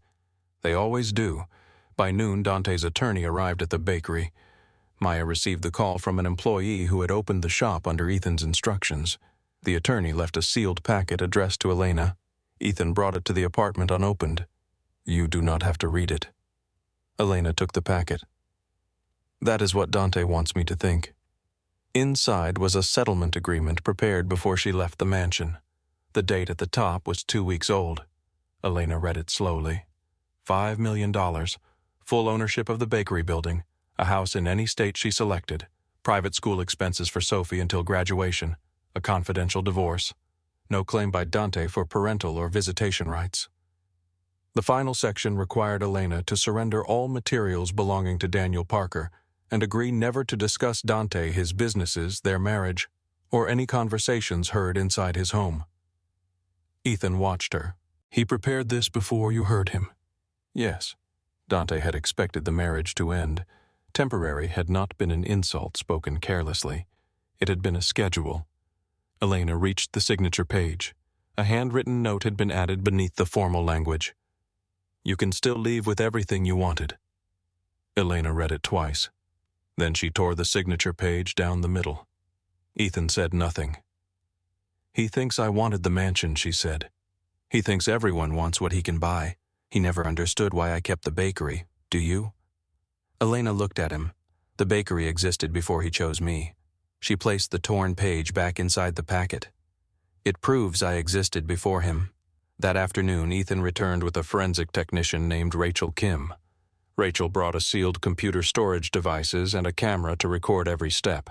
They always do. By noon, Dante's attorney arrived at the bakery. Maya received the call from an employee who had opened the shop under Ethan's instructions. The attorney left a sealed packet addressed to Elena. Ethan brought it to the apartment unopened. "You do not have to read it." Elena took the packet. "That is what Dante wants me to think." Inside was a settlement agreement prepared before she left the mansion. The date at the top was 2 weeks old. Elena read it slowly. $5 million, full ownership of the bakery building, a house in any state she selected, private school expenses for Sophie until graduation, a confidential divorce, no claim by Dante for parental or visitation rights. The final section required Elena to surrender all materials belonging to Daniel Parker and agree never to discuss Dante, his businesses, their marriage, or any conversations heard inside his home. Ethan watched her. He prepared this before you heard him. Yes, Dante had expected the marriage to end. Temporary had not been an insult spoken carelessly. It had been a schedule. Elena reached the signature page. A handwritten note had been added beneath the formal language. You can still leave with everything you wanted. Elena read it twice. Then she tore the signature page down the middle. Ethan said nothing. He thinks I wanted the mansion, she said. He thinks everyone wants what he can buy. He never understood why I kept the bakery. Do you? Elena looked at him. The bakery existed before he chose me. She placed the torn page back inside the packet. It proves I existed before him. That afternoon, Ethan returned with a forensic technician named Rachel Kim. Rachel brought a sealed computer storage devices and a camera to record every step.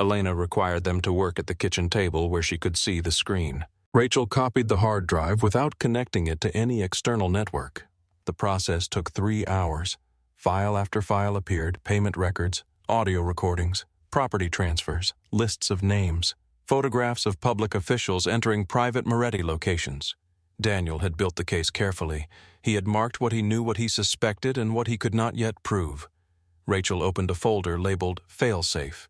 Elena required them to work at the kitchen table where she could see the screen. Rachel copied the hard drive without connecting it to any external network. The process took 3 hours. File after file appeared, payment records, audio recordings, property transfers, lists of names, photographs of public officials entering private Moretti locations. Daniel had built the case carefully. He had marked what he knew, what he suspected, and what he could not yet prove. Rachel opened a folder labeled Failsafe.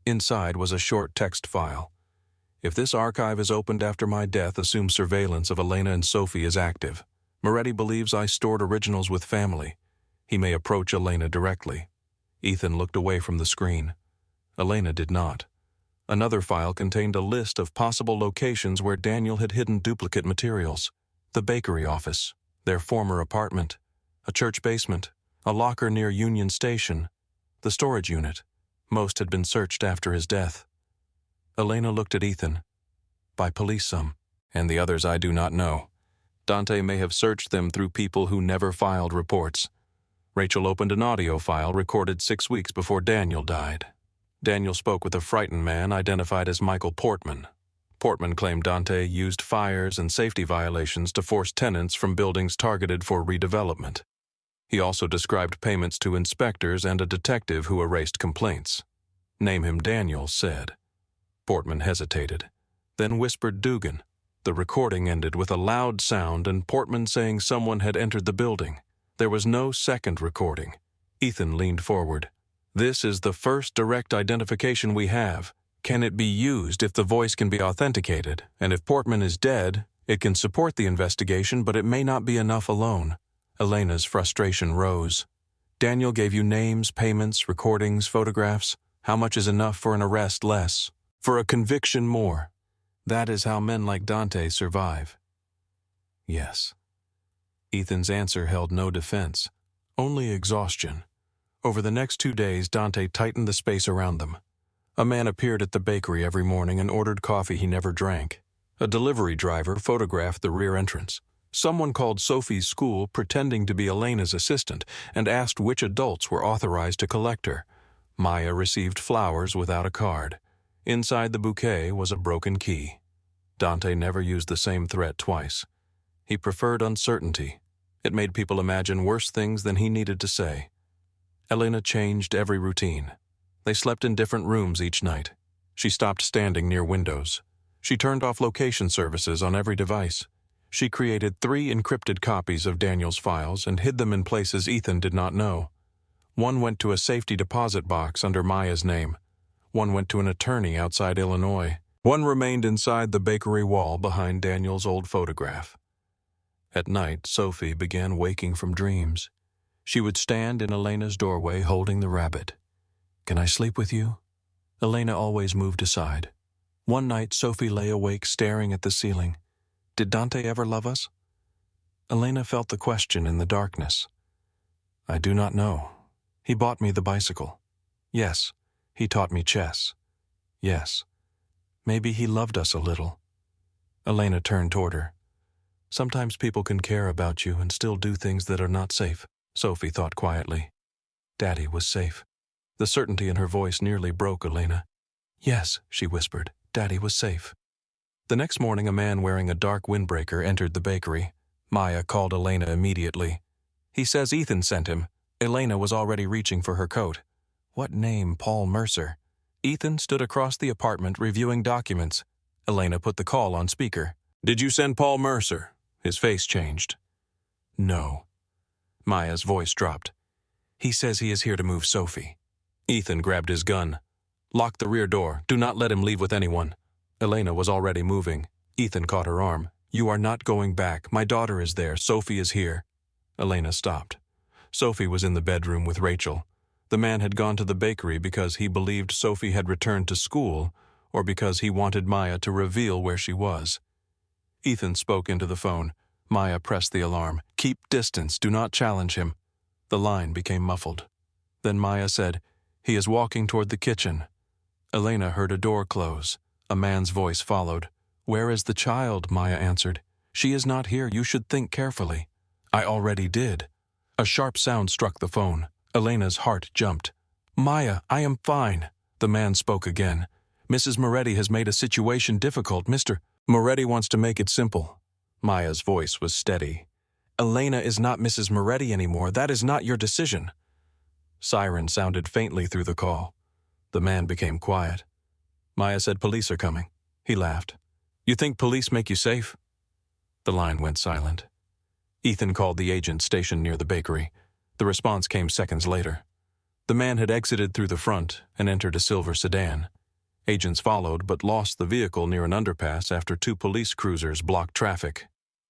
Inside was a short text file. If this archive is opened after my death, assume surveillance of Elena and Sophie is active. Moretti believes I stored originals with family. He may approach Elena directly. Ethan looked away from the screen. Elena did not. Another file contained a list of possible locations where Daniel had hidden duplicate materials. The bakery office, their former apartment, a church basement, a locker near Union Station, the storage unit. Most had been searched after his death. Elena looked at Ethan. By police some, and the others I do not know. Dante may have searched them through people who never filed reports. Rachel opened an audio file recorded 6 weeks before Daniel died. Daniel spoke with a frightened man identified as Michael Portman. Portman claimed Dante used fires and safety violations to force tenants from buildings targeted for redevelopment. He also described payments to inspectors and a detective who erased complaints. Name him Daniel, said. Portman hesitated, then whispered Dugan. The recording ended with a loud sound and Portman saying someone had entered the building. There was no second recording. Ethan leaned forward. This is the first direct identification we have. Can it be used if the voice can be authenticated? And if Portman is dead, it can support the investigation, but it may not be enough alone. Elena's frustration rose. Daniel gave you names, payments, recordings, photographs. How much is enough for an arrest? Less. For a conviction? More. That is how men like Dante survive. Yes. Ethan's answer held no defense, only exhaustion. Over the next 2 days, Dante tightened the space around them. A man appeared at the bakery every morning and ordered coffee he never drank. A delivery driver photographed the rear entrance. Someone called Sophie's school pretending to be Elena's assistant and asked which adults were authorized to collect her. Maya received flowers without a card. Inside the bouquet was a broken key. Dante never used the same threat twice. He preferred uncertainty. It made people imagine worse things than he needed to say. Elena changed every routine. They slept in different rooms each night. She stopped standing near windows. She turned off location services on every device. She created 3 encrypted copies of Daniel's files and hid them in places Ethan did not know. One went to a safety deposit box under Maya's name. One went to an attorney outside Illinois. One remained inside the bakery wall behind Daniel's old photograph. At night, Sophie began waking from dreams. She would stand in Elena's doorway holding the rabbit. Can I sleep with you? Elena always moved aside. One night, Sophie lay awake staring at the ceiling. Did Dante ever love us? Elena felt the question in the darkness. I do not know. He bought me the bicycle. Yes. He taught me chess. Yes. Maybe he loved us a little. Elena turned toward her. Sometimes people can care about you and still do things that are not safe, Sophie thought quietly. Daddy was safe. The certainty in her voice nearly broke Elena. Yes, she whispered. Daddy was safe. The next morning, a man wearing a dark windbreaker entered the bakery. Maya called Elena immediately. He says Ethan sent him. Elena was already reaching for her coat. What name, Paul Mercer? Ethan stood across the apartment reviewing documents. Elena put the call on speaker. Did you send Paul Mercer? His face changed. No. Maya's voice dropped. He says he is here to move Sophie. Ethan grabbed his gun. Lock the rear door. Do not let him leave with anyone. Elena was already moving. Ethan caught her arm. You are not going back. My daughter is there. Sophie is here. Elena stopped. Sophie was in the bedroom with Rachel. The man had gone to the bakery because he believed Sophie had returned to school or because he wanted Maya to reveal where she was. Ethan spoke into the phone. Maya pressed the alarm. Keep distance. Do not challenge him. The line became muffled. Then Maya said, He is walking toward the kitchen. Elena heard a door close. A man's voice followed. Where is the child? Maya answered. She is not here. You should think carefully. I already did. A sharp sound struck the phone. Elena's heart jumped. Maya, I am fine. The man spoke again. Mrs. Moretti has made a situation difficult. Mr. Moretti wants to make it simple. Maya's voice was steady. Elena is not Mrs. Moretti anymore. That is not your decision. Siren sounded faintly through the call. The man became quiet. Maya said police are coming. He laughed. You think police make you safe? The line went silent. Ethan called the agent stationed near the bakery. The response came seconds later. The man had exited through the front and entered a silver sedan. Agents followed but lost the vehicle near an underpass after 2 police cruisers blocked traffic.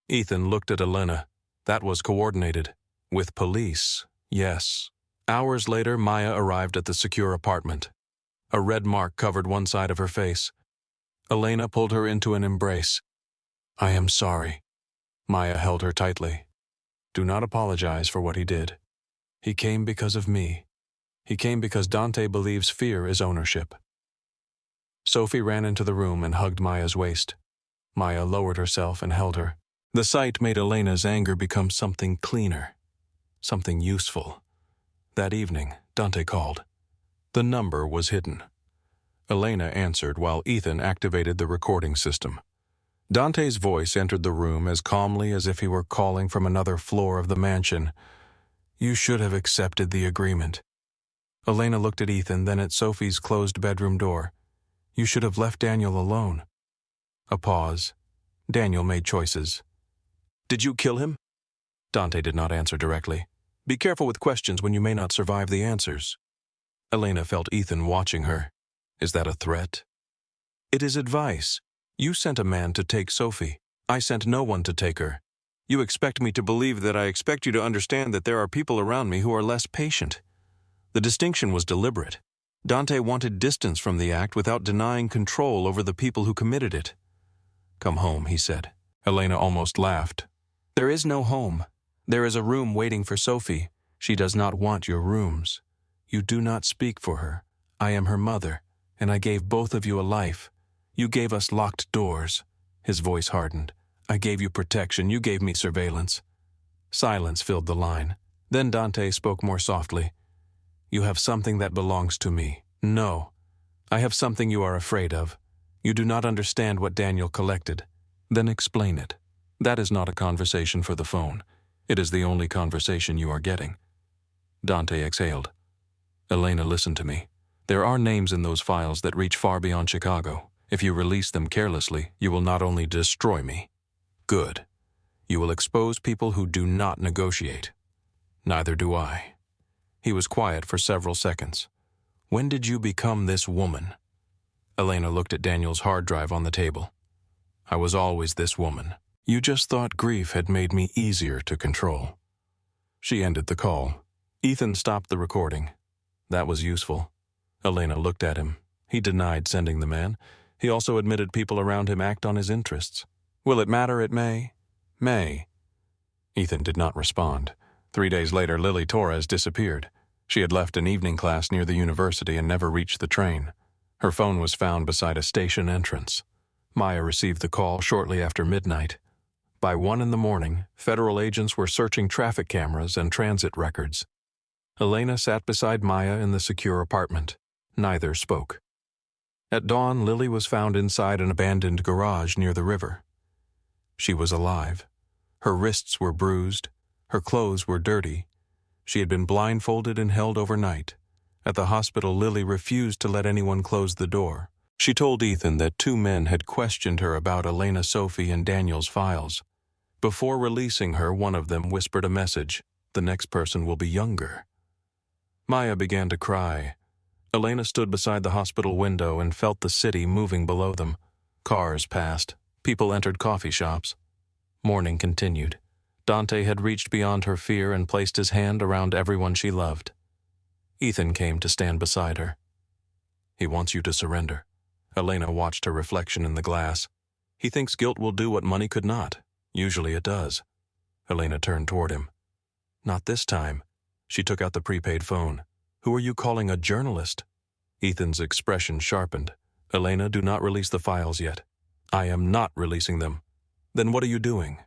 Ethan looked at Elena. That was coordinated. With police, yes. Hours later, Maya arrived at the secure apartment. A red mark covered one side of her face. Elena pulled her into an embrace. I am sorry. Maya held her tightly. Do not apologize for what he did. He came because of me. He came because Dante believes fear is ownership. Sophie ran into the room and hugged Maya's waist. Maya lowered herself and held her. The sight made Elena's anger become something cleaner, something useful. That evening, Dante called. The number was hidden. Elena answered while Ethan activated the recording system. Dante's voice entered the room as calmly as if he were calling from another floor of the mansion. You should have accepted the agreement. Elena looked at Ethan, then at Sophie's closed bedroom door. You should have left Daniel alone. A pause. Daniel made choices. Did you kill him? Dante did not answer directly. Be careful with questions when you may not survive the answers. Elena felt Ethan watching her. Is that a threat? It is advice. You sent a man to take Sophie. I sent no one to take her. You expect me to believe that I expect you to understand that there are people around me who are less patient. The distinction was deliberate. Dante wanted distance from the act without denying control over the people who committed it. Come home, he said. Elena almost laughed. There is no home. There is a room waiting for Sophie. She does not want your rooms. You do not speak for her. I am her mother, and I gave both of you a life. You gave us locked doors. His voice hardened. I gave you protection. You gave me surveillance. Silence filled the line. Then Dante spoke more softly. You have something that belongs to me. No. I have something you are afraid of. You do not understand what Daniel collected. Then explain it. That is not a conversation for the phone. It is the only conversation you are getting. Dante exhaled. Elena, listen to me. There are names in those files that reach far beyond Chicago. If you release them carelessly, you will not only destroy me. Good. You will expose people who do not negotiate. Neither do I. He was quiet for several seconds. When did you become this woman? Elena looked at Daniel's hard drive on the table. I was always this woman. You just thought grief had made me easier to control. She ended the call. Ethan stopped the recording. That was useful. Elena looked at him. He denied sending the man. He also admitted people around him act on his interests. Will it matter? It may. May. Ethan did not respond. 3 days later, Lily Torres disappeared. She had left an evening class near the university and never reached the train. Her phone was found beside a station entrance. Maya received the call shortly after midnight. By 1 a.m, federal agents were searching traffic cameras and transit records. Elena sat beside Maya in the secure apartment. Neither spoke. At dawn, Lily was found inside an abandoned garage near the river. She was alive. Her wrists were bruised. Her clothes were dirty. She had been blindfolded and held overnight. At the hospital, Lily refused to let anyone close the door. She told Ethan that 2 men had questioned her about Elena, Sophie, and Daniel's files. Before releasing her, one of them whispered a message: "The next person will be younger." Maya began to cry. Elena stood beside the hospital window and felt the city moving below them. Cars passed. People entered coffee shops. Morning continued. Dante had reached beyond her fear and placed his hand around everyone she loved. Ethan came to stand beside her. "He wants you to surrender." Elena watched her reflection in the glass. "He thinks guilt will do what money could not. Usually it does." Elena turned toward him. "Not this time." She took out the prepaid phone. "Who are you calling a journalist?" Ethan's expression sharpened. "Elena, do not release the files yet." "I am not releasing them." "Then what are you doing?"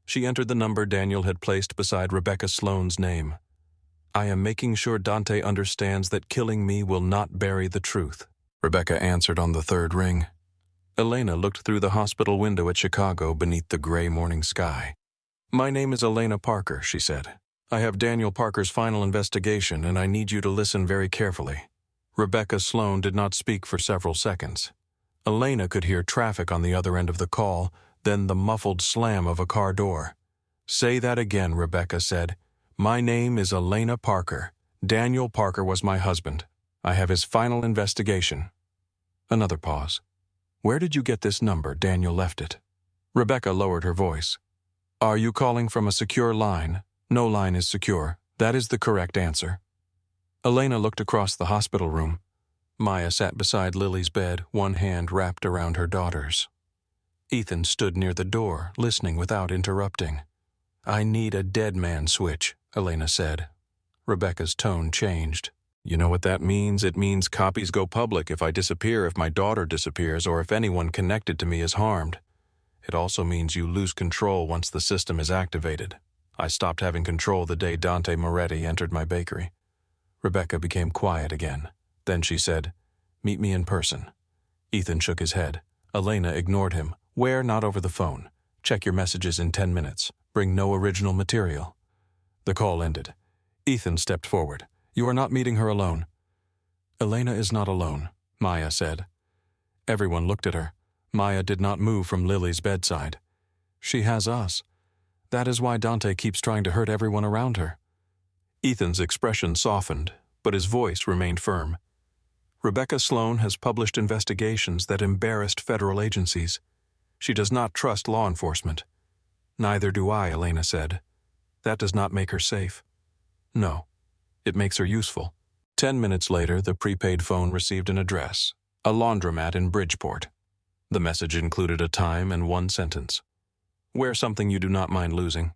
She entered the number Daniel had placed beside Rebecca Sloane's name. "I am making sure Dante understands that killing me will not bury the truth." Rebecca answered on the 3rd ring. Elena looked through the hospital window at Chicago beneath the gray morning sky. "My name is Elena Parker," she said. "I have Daniel Parker's final investigation, and I need you to listen very carefully." Rebecca Sloane did not speak for several seconds. Elena could hear traffic on the other end of the call, then the muffled slam of a car door. "Say that again," Rebecca said. "My name is Elena Parker. Daniel Parker was my husband. I have his final investigation." Another pause. "Where did you get this number?" Daniel left it. Rebecca lowered her voice. "Are you calling from a secure line?" "No line is secure. That is the correct answer." Elena looked across the hospital room. Maya sat beside Lily's bed, one hand wrapped around her daughter's. Ethan stood near the door, listening without interrupting. "I need a dead man switch," Elena said. Rebecca's tone changed. "You know what that means? It means copies go public if I disappear, if my daughter disappears, or if anyone connected to me is harmed. It also means you lose control once the system is activated. I stopped having control the day Dante Moretti entered my bakery." Rebecca became quiet again. Then she said, "Meet me in person." Ethan shook his head. Elena ignored him. "Where? Not over the phone. Check your messages in 10 minutes. Bring no original material." The call ended. Ethan stepped forward. "You are not meeting her alone." "Elena is not alone," Maya said. Everyone looked at her. Maya did not move from Lily's bedside. "She has us. That is why Dante keeps trying to hurt everyone around her." Ethan's expression softened, but his voice remained firm. "Rebecca Sloane has published investigations that embarrassed federal agencies. She does not trust law enforcement." "Neither do I," Elena said. "That does not make her safe." "No. It makes her useful." 10 minutes later, the prepaid phone received an address: a laundromat in Bridgeport. The message included a time and one sentence: "Wear something you do not mind losing."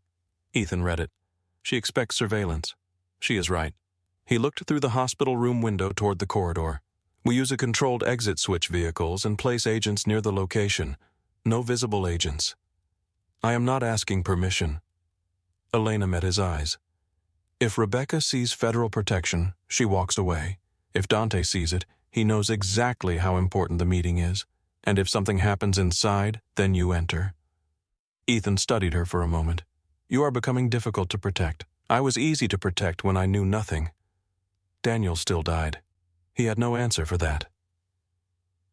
Ethan read it. "She expects surveillance. She is right." He looked through the hospital room window toward the corridor. "We use a controlled exit switch vehicles and place agents near the location. No visible agents." "I am not asking permission." Elena met his eyes. "If Rebecca sees federal protection, she walks away. If Dante sees it, he knows exactly how important the meeting is. And if something happens inside, then you enter." Ethan studied her for a moment. "You are becoming difficult to protect. I was easy to protect when I knew nothing." Daniel still died. He had no answer for that.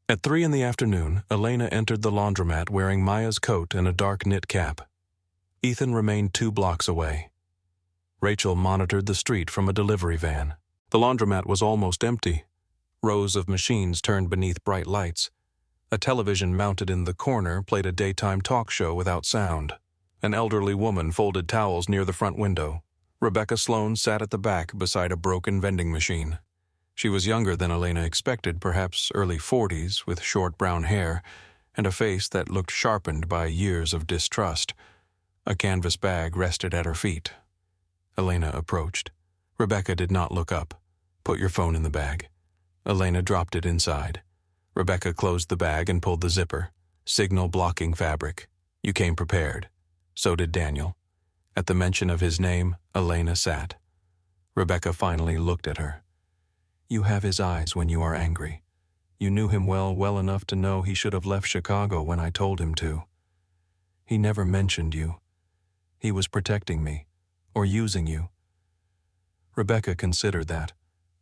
At 3 in the afternoon, Elena entered the laundromat wearing Maya's coat and a dark knit cap. Ethan remained 2 blocks away. Rachel monitored the street from a delivery van. The laundromat was almost empty. Rows of machines turned beneath bright lights. A television mounted in the corner played a daytime talk show without sound. An elderly woman folded towels near the front window. Rebecca Sloane sat at the back beside a broken vending machine. She was younger than Elena expected, perhaps early 40s, with short brown hair and a face that looked sharpened by years of distrust. A canvas bag rested at her feet. Elena approached. Rebecca did not look up. "Put your phone in the bag." Elena dropped it inside. Rebecca closed the bag and pulled the zipper. Signal blocking fabric. "You came prepared." So did Daniel. At the mention of his name, Elena sat. Rebecca finally looked at her. "You have his eyes when you are angry. You knew him well enough to know he should have left Chicago when I told him to. He never mentioned you. He was protecting me, or using you. Rebecca considered that.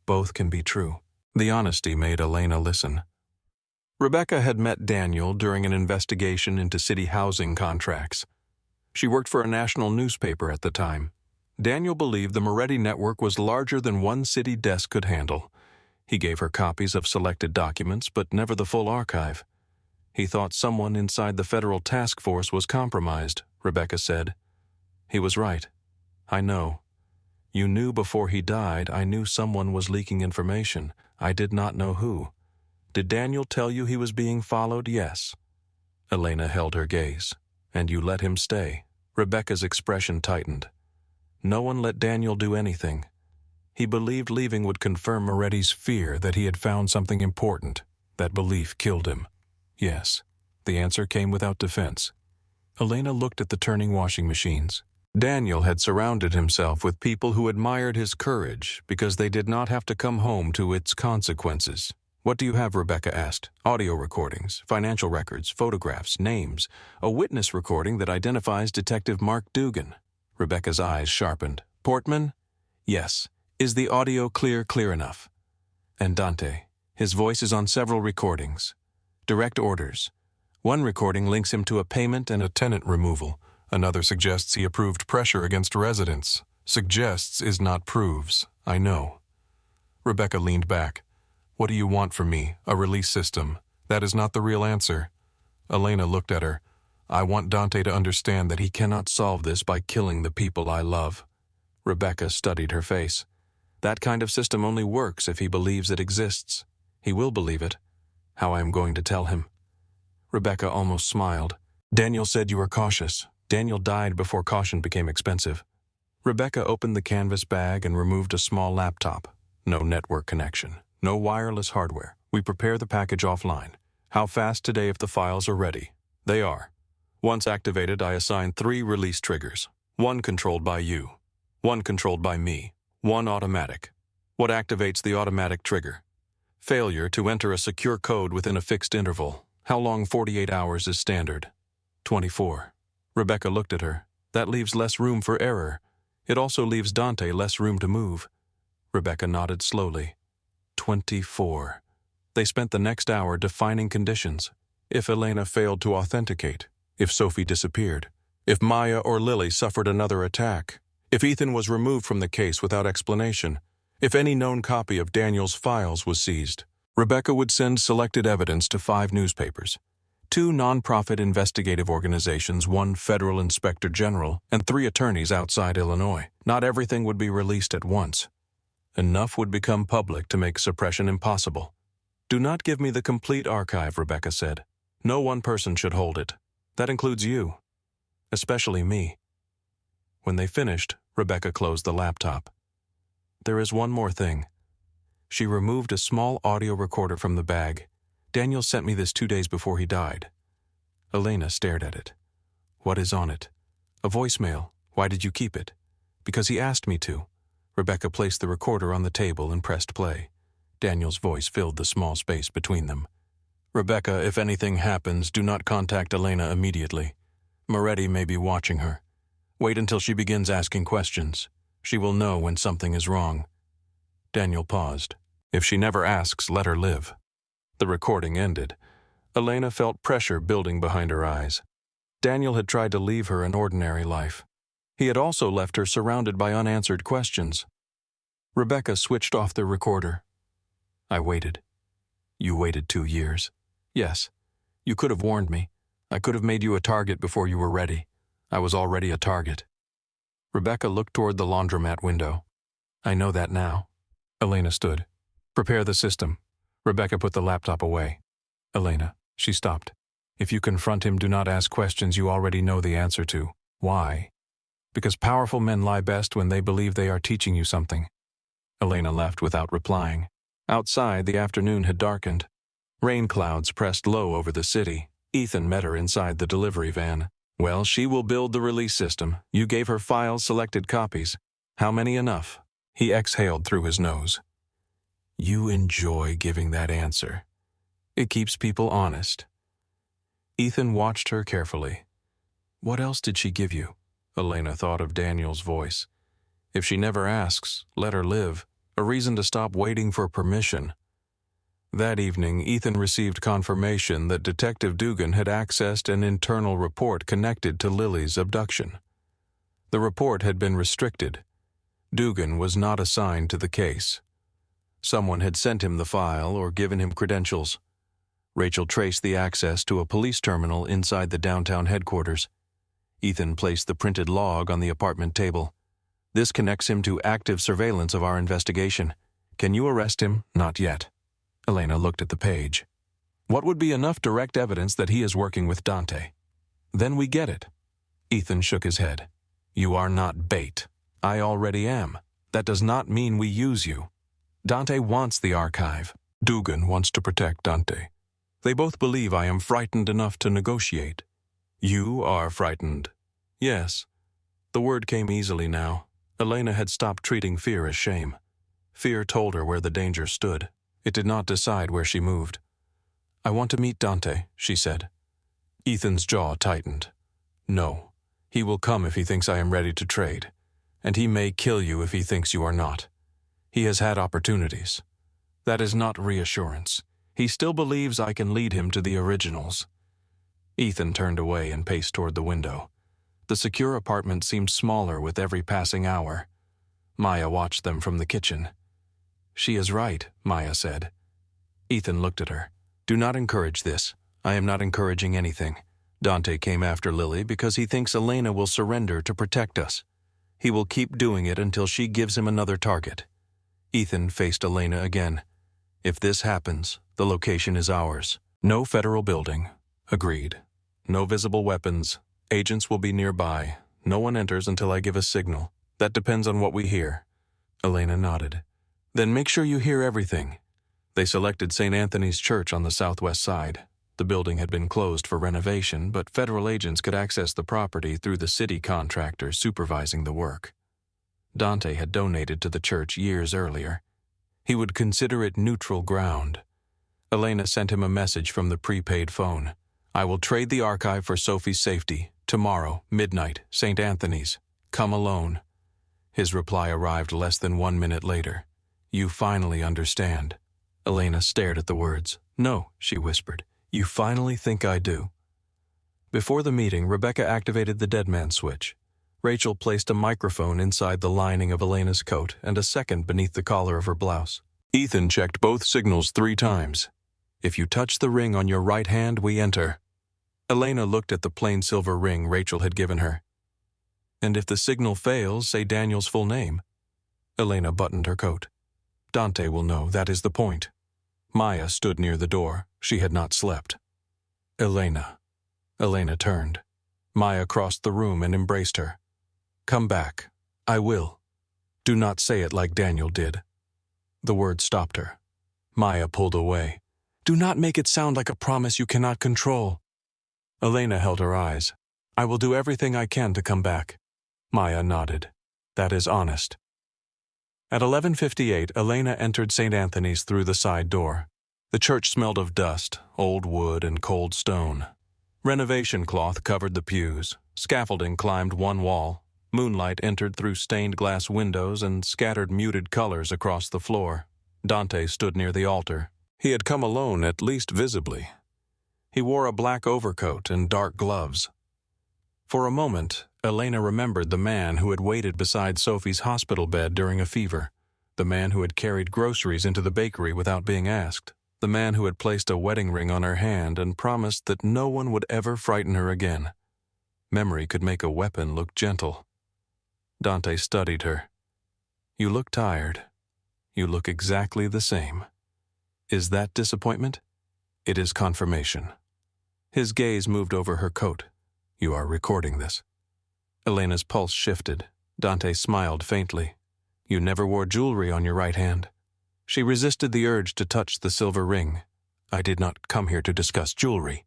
Both can be true. The honesty made Elena listen. Rebecca had met Daniel during an investigation into city housing contracts. She worked for a national newspaper at the time. Daniel believed the Moretti network was larger than one city desk could handle. He gave her copies of selected documents, but never the full archive. He thought someone inside the federal task force was compromised, Rebecca said. He was right. I know. You knew before he died. I knew someone was leaking information. I did not know who. Did Daniel tell you he was being followed? Yes. Elena held her gaze. And you let him stay. Rebecca's expression tightened. No one let Daniel do anything. He believed leaving would confirm Moretti's fear that he had found something important. That belief killed him. Yes. The answer came without defense. Elena looked at the turning washing machines. Daniel had surrounded himself with people who admired his courage because they did not have to come home to its consequences. What do you have? Rebecca asked. Audio recordings, financial records, photographs, names, a witness recording that identifies Detective Mark Dugan. Rebecca's eyes sharpened. Portman? Yes. Is the audio clear enough? And Dante. His voice is on several recordings. Direct orders. One recording links him to a payment and a tenant removal. Another suggests he approved pressure against residents. Suggests is not proves. I know. Rebecca leaned back. What do you want from me? A release system. That is not the real answer. Elena looked at her. I want Dante to understand that he cannot solve this by killing the people I love. Rebecca studied her face. That kind of system only works if he believes it exists. He will believe it. How I am going to tell him. Rebecca almost smiled. Daniel said you were cautious. Daniel died before caution became expensive. Rebecca opened the canvas bag and removed a small laptop. No network connection. No wireless hardware. We prepare the package offline. How fast today if the files are ready? They are. Once activated, I assign 3 release triggers. 1 controlled by you. 1 controlled by me. 1 automatic. What activates the automatic trigger? Failure to enter a secure code within a fixed interval. How long? 48 hours is standard. 24. Rebecca looked at her. That leaves less room for error. It also leaves Dante less room to move. Rebecca nodded slowly. 24. They spent the next hour defining conditions. If Elena failed to authenticate, if Sophie disappeared, if Maya or Lily suffered another attack, if Ethan was removed from the case without explanation, if any known copy of Daniel's files was seized, Rebecca would send selected evidence to 5 newspapers, 2 nonprofit investigative organizations, 1 federal inspector general, and 3 attorneys outside Illinois. Not everything would be released at once. Enough would become public to make suppression impossible. Do not give me the complete archive, Rebecca said. No one person should hold it. That includes you. Especially me. When they finished, Rebecca closed the laptop. There is one more thing. She removed a small audio recorder from the bag. Daniel sent me this 2 days before he died. Elena stared at it. What is on it? A voicemail. Why did you keep it? Because he asked me to. Rebecca placed the recorder on the table and pressed play. Daniel's voice filled the small space between them. Rebecca, if anything happens, do not contact Elena immediately. Moretti may be watching her. Wait until she begins asking questions. She will know when something is wrong. Daniel paused. If she never asks, let her live. The recording ended. Elena felt pressure building behind her eyes. Daniel had tried to leave her an ordinary life. He had also left her surrounded by unanswered questions. Rebecca switched off the recorder. I waited. You waited 2 years. Yes. You could have warned me. I could have made you a target before you were ready. I was already a target. Rebecca looked toward the laundromat window. I know that now. Elena stood. Prepare the system. Rebecca put the laptop away. Elena, she stopped. If you confront him, do not ask questions you already know the answer to. Why? Because powerful men lie best when they believe they are teaching you something. Elena left without replying. Outside, the afternoon had darkened. Rain clouds pressed low over the city. Ethan met her inside the delivery van. Well, she will build the release system. You gave her files, selected copies. How many enough? He exhaled through his nose. You enjoy giving that answer. It keeps people honest. Ethan watched her carefully. What else did she give you? Elena thought of Daniel's voice. If she never asks, let her live. A reason to stop waiting for permission. That evening, Ethan received confirmation that Detective Dugan had accessed an internal report connected to Lily's abduction. The report had been restricted. Dugan was not assigned to the case. Someone had sent him the file or given him credentials. Rachel traced the access to a police terminal inside the downtown headquarters. Ethan placed the printed log on the apartment table. This connects him to active surveillance of our investigation. Can you arrest him? Not yet. Elena looked at the page. What would be enough direct evidence that he is working with Dante? Then we get it. Ethan shook his head. You are not bait. I already am. That does not mean we use you. Dante wants the archive. Dugan wants to protect Dante. They both believe I am frightened enough to negotiate. You are frightened. Yes. The word came easily now. Elena had stopped treating fear as shame. Fear told her where the danger stood. It did not decide where she moved. I want to meet Dante, she said. Ethan's jaw tightened. No. He will come if he thinks I am ready to trade. And he may kill you if he thinks you are not. He has had opportunities. That is not reassurance. He still believes I can lead him to the originals. Ethan turned away and paced toward the window. The secure apartment seemed smaller with every passing hour. Maya watched them from the kitchen. She is right, Maya said. Ethan looked at her. Do not encourage this. I am not encouraging anything. Dante came after Lily because he thinks Elena will surrender to protect us. He will keep doing it until she gives him another target. Ethan faced Elena again. If this happens, the location is ours. No federal building. Agreed. No visible weapons. Agents will be nearby. No one enters until I give a signal. That depends on what we hear. Elena nodded. Then make sure you hear everything. They selected St. Anthony's Church on the southwest side. The building had been closed for renovation, but federal agents could access the property through the city contractor supervising the work. Dante had donated to the church years earlier. He would consider it neutral ground. Elena sent him a message from the prepaid phone. I will trade the archive for Sophie's safety. Tomorrow, midnight, St. Anthony's. Come alone. His reply arrived less than 1 minute later. You finally understand. Elena stared at the words. No, she whispered. You finally think I do. Before the meeting, Rebecca activated the dead man switch. Rachel placed a microphone inside the lining of Elena's coat and a second beneath the collar of her blouse. Ethan checked both signals 3 times. If you touch the ring on your right hand, we enter. Elena looked at the plain silver ring Rachel had given her. And if the signal fails, say Daniel's full name. Elena buttoned her coat. Dante will know, that is the point. Maya stood near the door. She had not slept. Elena. Elena turned. Maya crossed the room and embraced her. Come back. I will. Do not say it like Daniel did. The word stopped her. Maya pulled away. Do not make it sound like a promise you cannot control. Elena held her eyes. I will do everything I can to come back. Maya nodded. That is honest. At 11:58, Elena entered St. Anthony's through the side door. The church smelled of dust, old wood, and cold stone. Renovation cloth covered the pews. Scaffolding climbed one wall. Moonlight entered through stained glass windows and scattered muted colors across the floor. Dante stood near the altar. He had come alone, at least visibly. He wore a black overcoat and dark gloves. For a moment, Elena remembered the man who had waited beside Sophie's hospital bed during a fever, the man who had carried groceries into the bakery without being asked, the man who had placed a wedding ring on her hand and promised that no one would ever frighten her again. Memory could make a weapon look gentle. Dante studied her. You look tired. You look exactly the same. Is that disappointment? It is confirmation. His gaze moved over her coat. You are recording this. Elena's pulse shifted. Dante smiled faintly. You never wore jewelry on your right hand. She resisted the urge to touch the silver ring. I did not come here to discuss jewelry.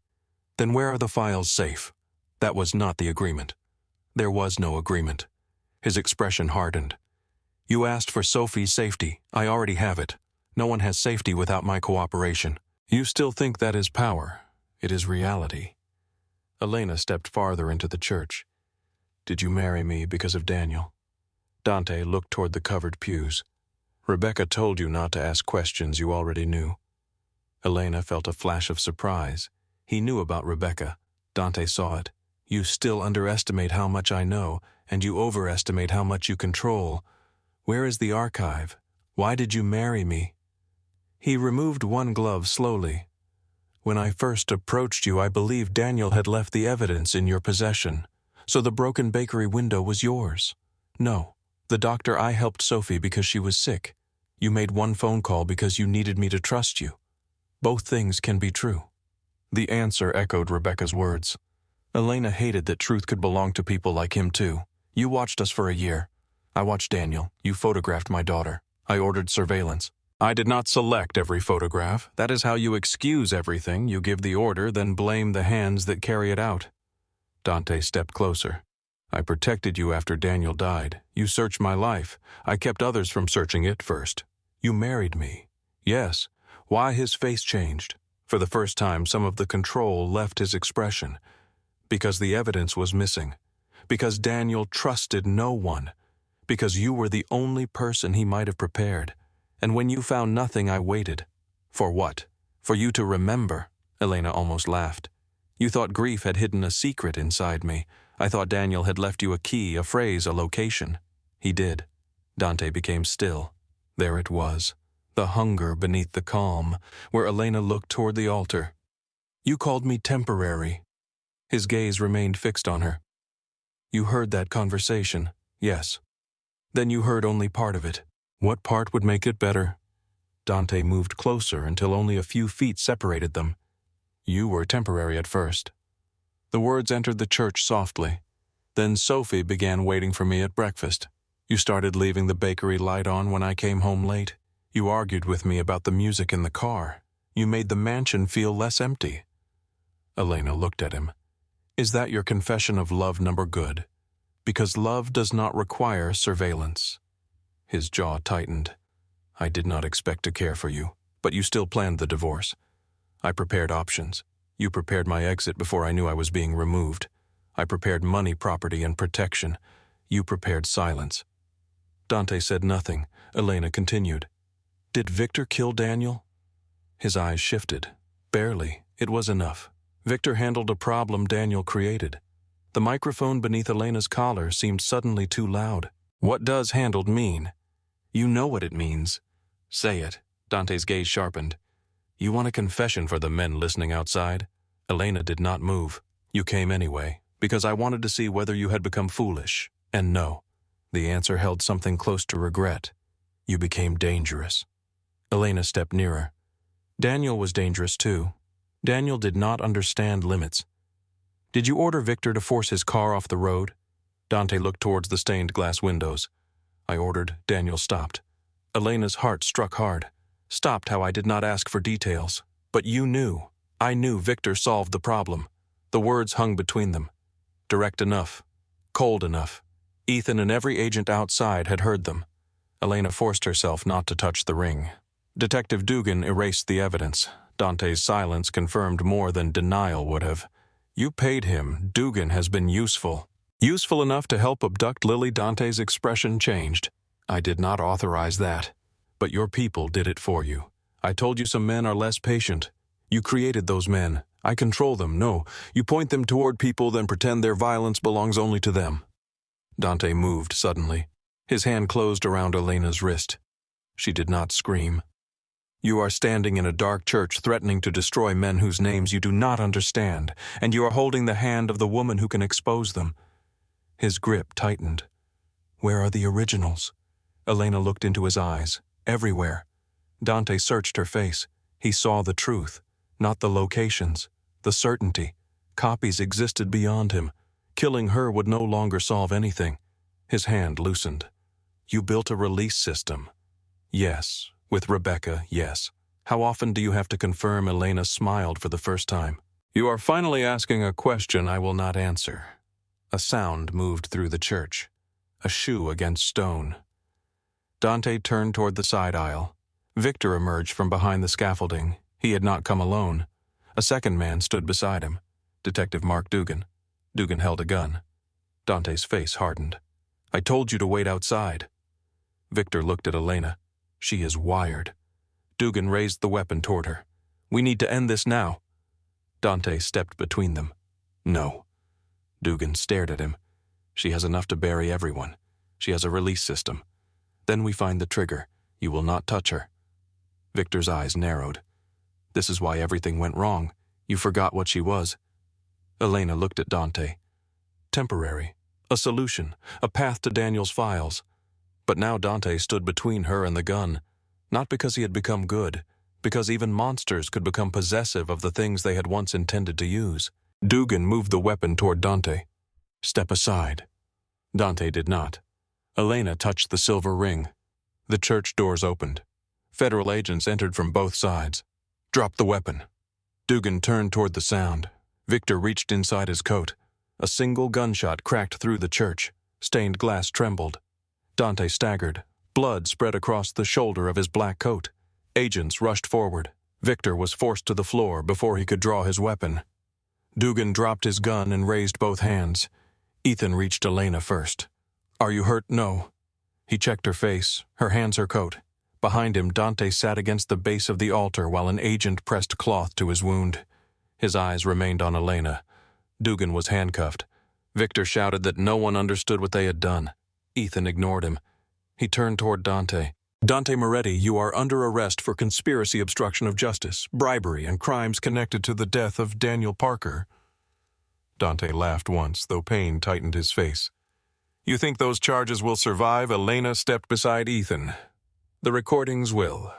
Then where are the files safe? That was not the agreement. There was no agreement. His expression hardened. You asked for Sophie's safety. I already have it. No one has safety without my cooperation. You still think that is power. It is reality. Elena stepped farther into the church. Did you marry me because of Daniel? Dante looked toward the covered pews. Rebecca told you not to ask questions you already knew. Elena felt a flash of surprise. He knew about Rebecca. Dante saw it. You still underestimate how much I know, and you overestimate how much you control. Where is the archive? Why did you marry me? He removed one glove slowly. When I first approached you, I believed Daniel had left the evidence in your possession, so the broken bakery window was yours. No, the doctor I helped Sophie because she was sick. You made one phone call because you needed me to trust you. Both things can be true. The answer echoed Rebecca's words. Elena hated that truth could belong to people like him too. You watched us for a year. I watched Daniel. You photographed my daughter. I ordered surveillance. I did not select every photograph. That is how you excuse everything. You give the order, then blame the hands that carry it out. Dante stepped closer. I protected you after Daniel died. You searched my life. I kept others from searching it first. You married me. Yes. Why his face changed? For the first time, some of the control left his expression. Because the evidence was missing. Because Daniel trusted no one. Because you were the only person he might have prepared. And when you found nothing, I waited. For what? For you to remember. Elena almost laughed. You thought grief had hidden a secret inside me. I thought Daniel had left you a key, a phrase, a location. He did. Dante became still. There it was. The hunger beneath the calm, where Elena looked toward the altar. You called me temporary. His gaze remained fixed on her. You heard that conversation, yes. Then you heard only part of it. What part would make it better? Dante moved closer until only a few feet separated them. You were temporary at first. The words entered the church softly. Then Sophie began waiting for me at breakfast. You started leaving the bakery light on when I came home late. You argued with me about the music in the car. You made the mansion feel less empty. Elena looked at him. Is that your confession of love number good? Because love does not require surveillance. His jaw tightened. I did not expect to care for you, but you still planned the divorce. I prepared options. You prepared my exit before I knew I was being removed. I prepared money, property, and protection. You prepared silence. Dante said nothing. Elena continued. Did Victor kill Daniel? His eyes shifted. Barely. It was enough. Victor handled a problem Daniel created. The microphone beneath Elena's collar seemed suddenly too loud. What does handled mean? You know what it means. Say it. Dante's gaze sharpened. You want a confession for the men listening outside? Elena did not move. You came anyway, because I wanted to see whether you had become foolish. And no. The answer held something close to regret. You became dangerous. Elena stepped nearer. Daniel was dangerous too. Daniel did not understand limits. Did you order Victor to force his car off the road? Dante looked towards the stained glass windows. I ordered. Daniel stopped. Elena's heart struck hard. Stopped how I did not ask for details. But you knew. I knew Victor solved the problem. The words hung between them. Direct enough. Cold enough. Ethan and every agent outside had heard them. Elena forced herself not to touch the ring. Detective Dugan erased the evidence. Dante's silence confirmed more than denial would have. You paid him. Dugan has been useful. Useful enough to help abduct Lily. Dante's expression changed. I did not authorize that. But your people did it for you. I told you some men are less patient. You created those men. I control them. No, you point them toward people, then pretend their violence belongs only to them. Dante moved suddenly. His hand closed around Elena's wrist. She did not scream. You are standing in a dark church threatening to destroy men whose names you do not understand, and you are holding the hand of the woman who can expose them. His grip tightened. Where are the originals? Elena looked into his eyes. Everywhere. Dante searched her face. He saw the truth, not the locations, the certainty. Copies existed beyond him. Killing her would no longer solve anything. His hand loosened. You built a release system. Yes. With Rebecca, yes. How often do you have to confirm? Elena smiled for the first time. You are finally asking a question I will not answer. A sound moved through the church. A shoe against stone. Dante turned toward the side aisle. Victor emerged from behind the scaffolding. He had not come alone. A second man stood beside him, Detective Mark Dugan. Dugan held a gun. Dante's face hardened. "I told you to wait outside." Victor looked at Elena. "She is wired." Dugan raised the weapon toward her. "We need to end this now." Dante stepped between them. "No." Dugan stared at him. "She has enough to bury everyone. She has a release system. Then we find the trigger. You will not touch her." Victor's eyes narrowed. "This is why everything went wrong. You forgot what she was." Elena looked at Dante. Temporary. A solution. A path to Daniel's files. But now Dante stood between her and the gun. Not because he had become good, because even monsters could become possessive of the things they had once intended to use. Dugan moved the weapon toward Dante. "Step aside." Dante did not. Elena touched the silver ring. The church doors opened. Federal agents entered from both sides. "Drop the weapon." Dugan turned toward the sound. Victor reached inside his coat. A single gunshot cracked through the church. Stained glass trembled. Dante staggered. Blood spread across the shoulder of his black coat. Agents rushed forward. Victor was forced to the floor before he could draw his weapon. Dugan dropped his gun and raised both hands. Ethan reached Elena first. "Are you hurt?" "No." He checked her face, her hands, her coat. Behind him, Dante sat against the base of the altar while an agent pressed cloth to his wound. His eyes remained on Elena. Dugan was handcuffed. Victor shouted that no one understood what they had done. Ethan ignored him. He turned toward Dante. "Dante Moretti, you are under arrest for conspiracy, obstruction of justice, bribery, and crimes connected to the death of Daniel Parker." Dante laughed once, though pain tightened his face. "You think those charges will survive?" Elena stepped beside Ethan. "The recordings will."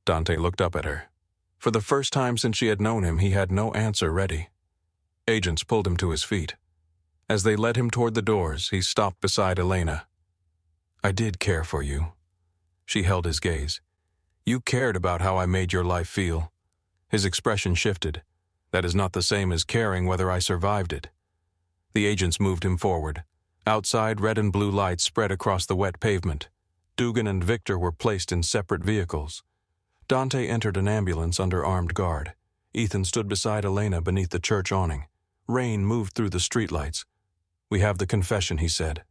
Dante looked up at her. For the first time since she had known him, he had no answer ready. Agents pulled him to his feet. As they led him toward the doors, he stopped beside Elena. "I did care for you." She held his gaze. "You cared about how I made your life feel." His expression shifted. "That is not the same as caring whether I survived it." The agents moved him forward. Outside, red and blue lights spread across the wet pavement. Dugan and Victor were placed in separate vehicles. Dante entered an ambulance under armed guard. Ethan stood beside Elena beneath the church awning. Rain moved through the streetlights. "We have the confession," he said.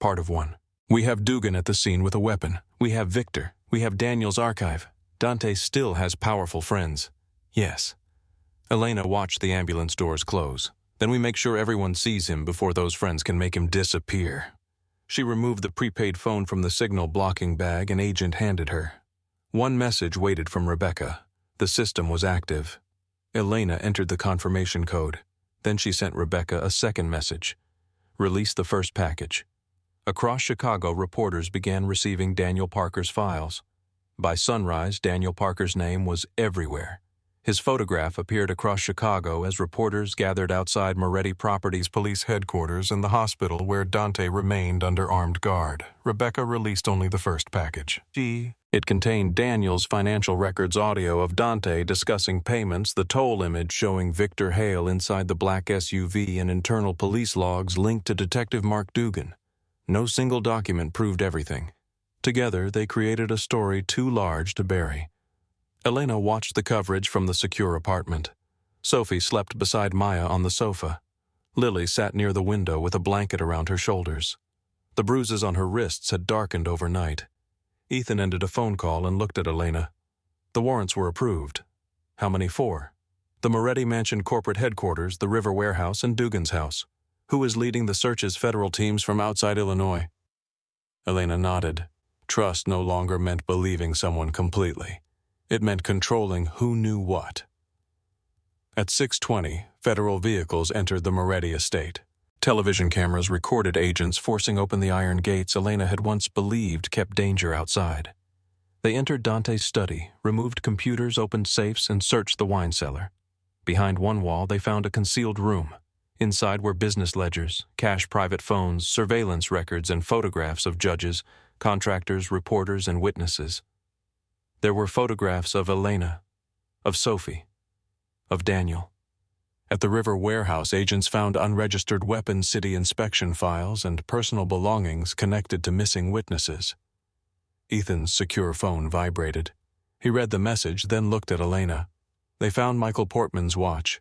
"Part of one. We have Dugan at the scene with a weapon. We have Victor. We have Daniel's archive. Dante still has powerful friends." "Yes." Elena watched the ambulance doors close. "Then we make sure everyone sees him before those friends can make him disappear." She removed the prepaid phone from the signal blocking bag an agent handed her. One message waited from Rebecca. The system was active. Elena entered the confirmation code. Then she sent Rebecca a second message. "Release the first package." Across Chicago, reporters began receiving Daniel Parker's files. By sunrise, Daniel Parker's name was everywhere. His photograph appeared across Chicago as reporters gathered outside Moretti Properties Police Headquarters and the hospital where Dante remained under armed guard. Rebecca released only the first package. It contained Daniel's financial records audio of Dante discussing payments, the toll image showing Victor Hale inside the black SUV, and internal police logs linked to Detective Mark Dugan. No single document proved everything. Together, they created a story too large to bury. Elena watched the coverage from the secure apartment. Sophie slept beside Maya on the sofa. Lily sat near the window with a blanket around her shoulders. The bruises on her wrists had darkened overnight. Ethan ended a phone call and looked at Elena. The warrants were approved. How many for? The Moretti Mansion corporate headquarters, the River Warehouse, and Dugan's house. Who is leading the searches? Federal teams from outside Illinois. Elena nodded. Trust no longer meant believing someone completely. It meant controlling who knew what. At 6:20, federal vehicles entered the Moretti estate. Television cameras recorded agents forcing open the iron gates Elena had once believed kept danger outside. They entered Dante's study, removed computers, opened safes, and searched the wine cellar. Behind one wall, they found a concealed room. Inside were business ledgers, cash private phones, surveillance records, and photographs of judges, contractors, reporters, and witnesses. There were photographs of Elena, of Sophie, of Daniel. At the River Warehouse, agents found unregistered weapons, city inspection files, and personal belongings connected to missing witnesses. Ethan's secure phone vibrated. He read the message, then looked at Elena. They found Michael Portman's watch.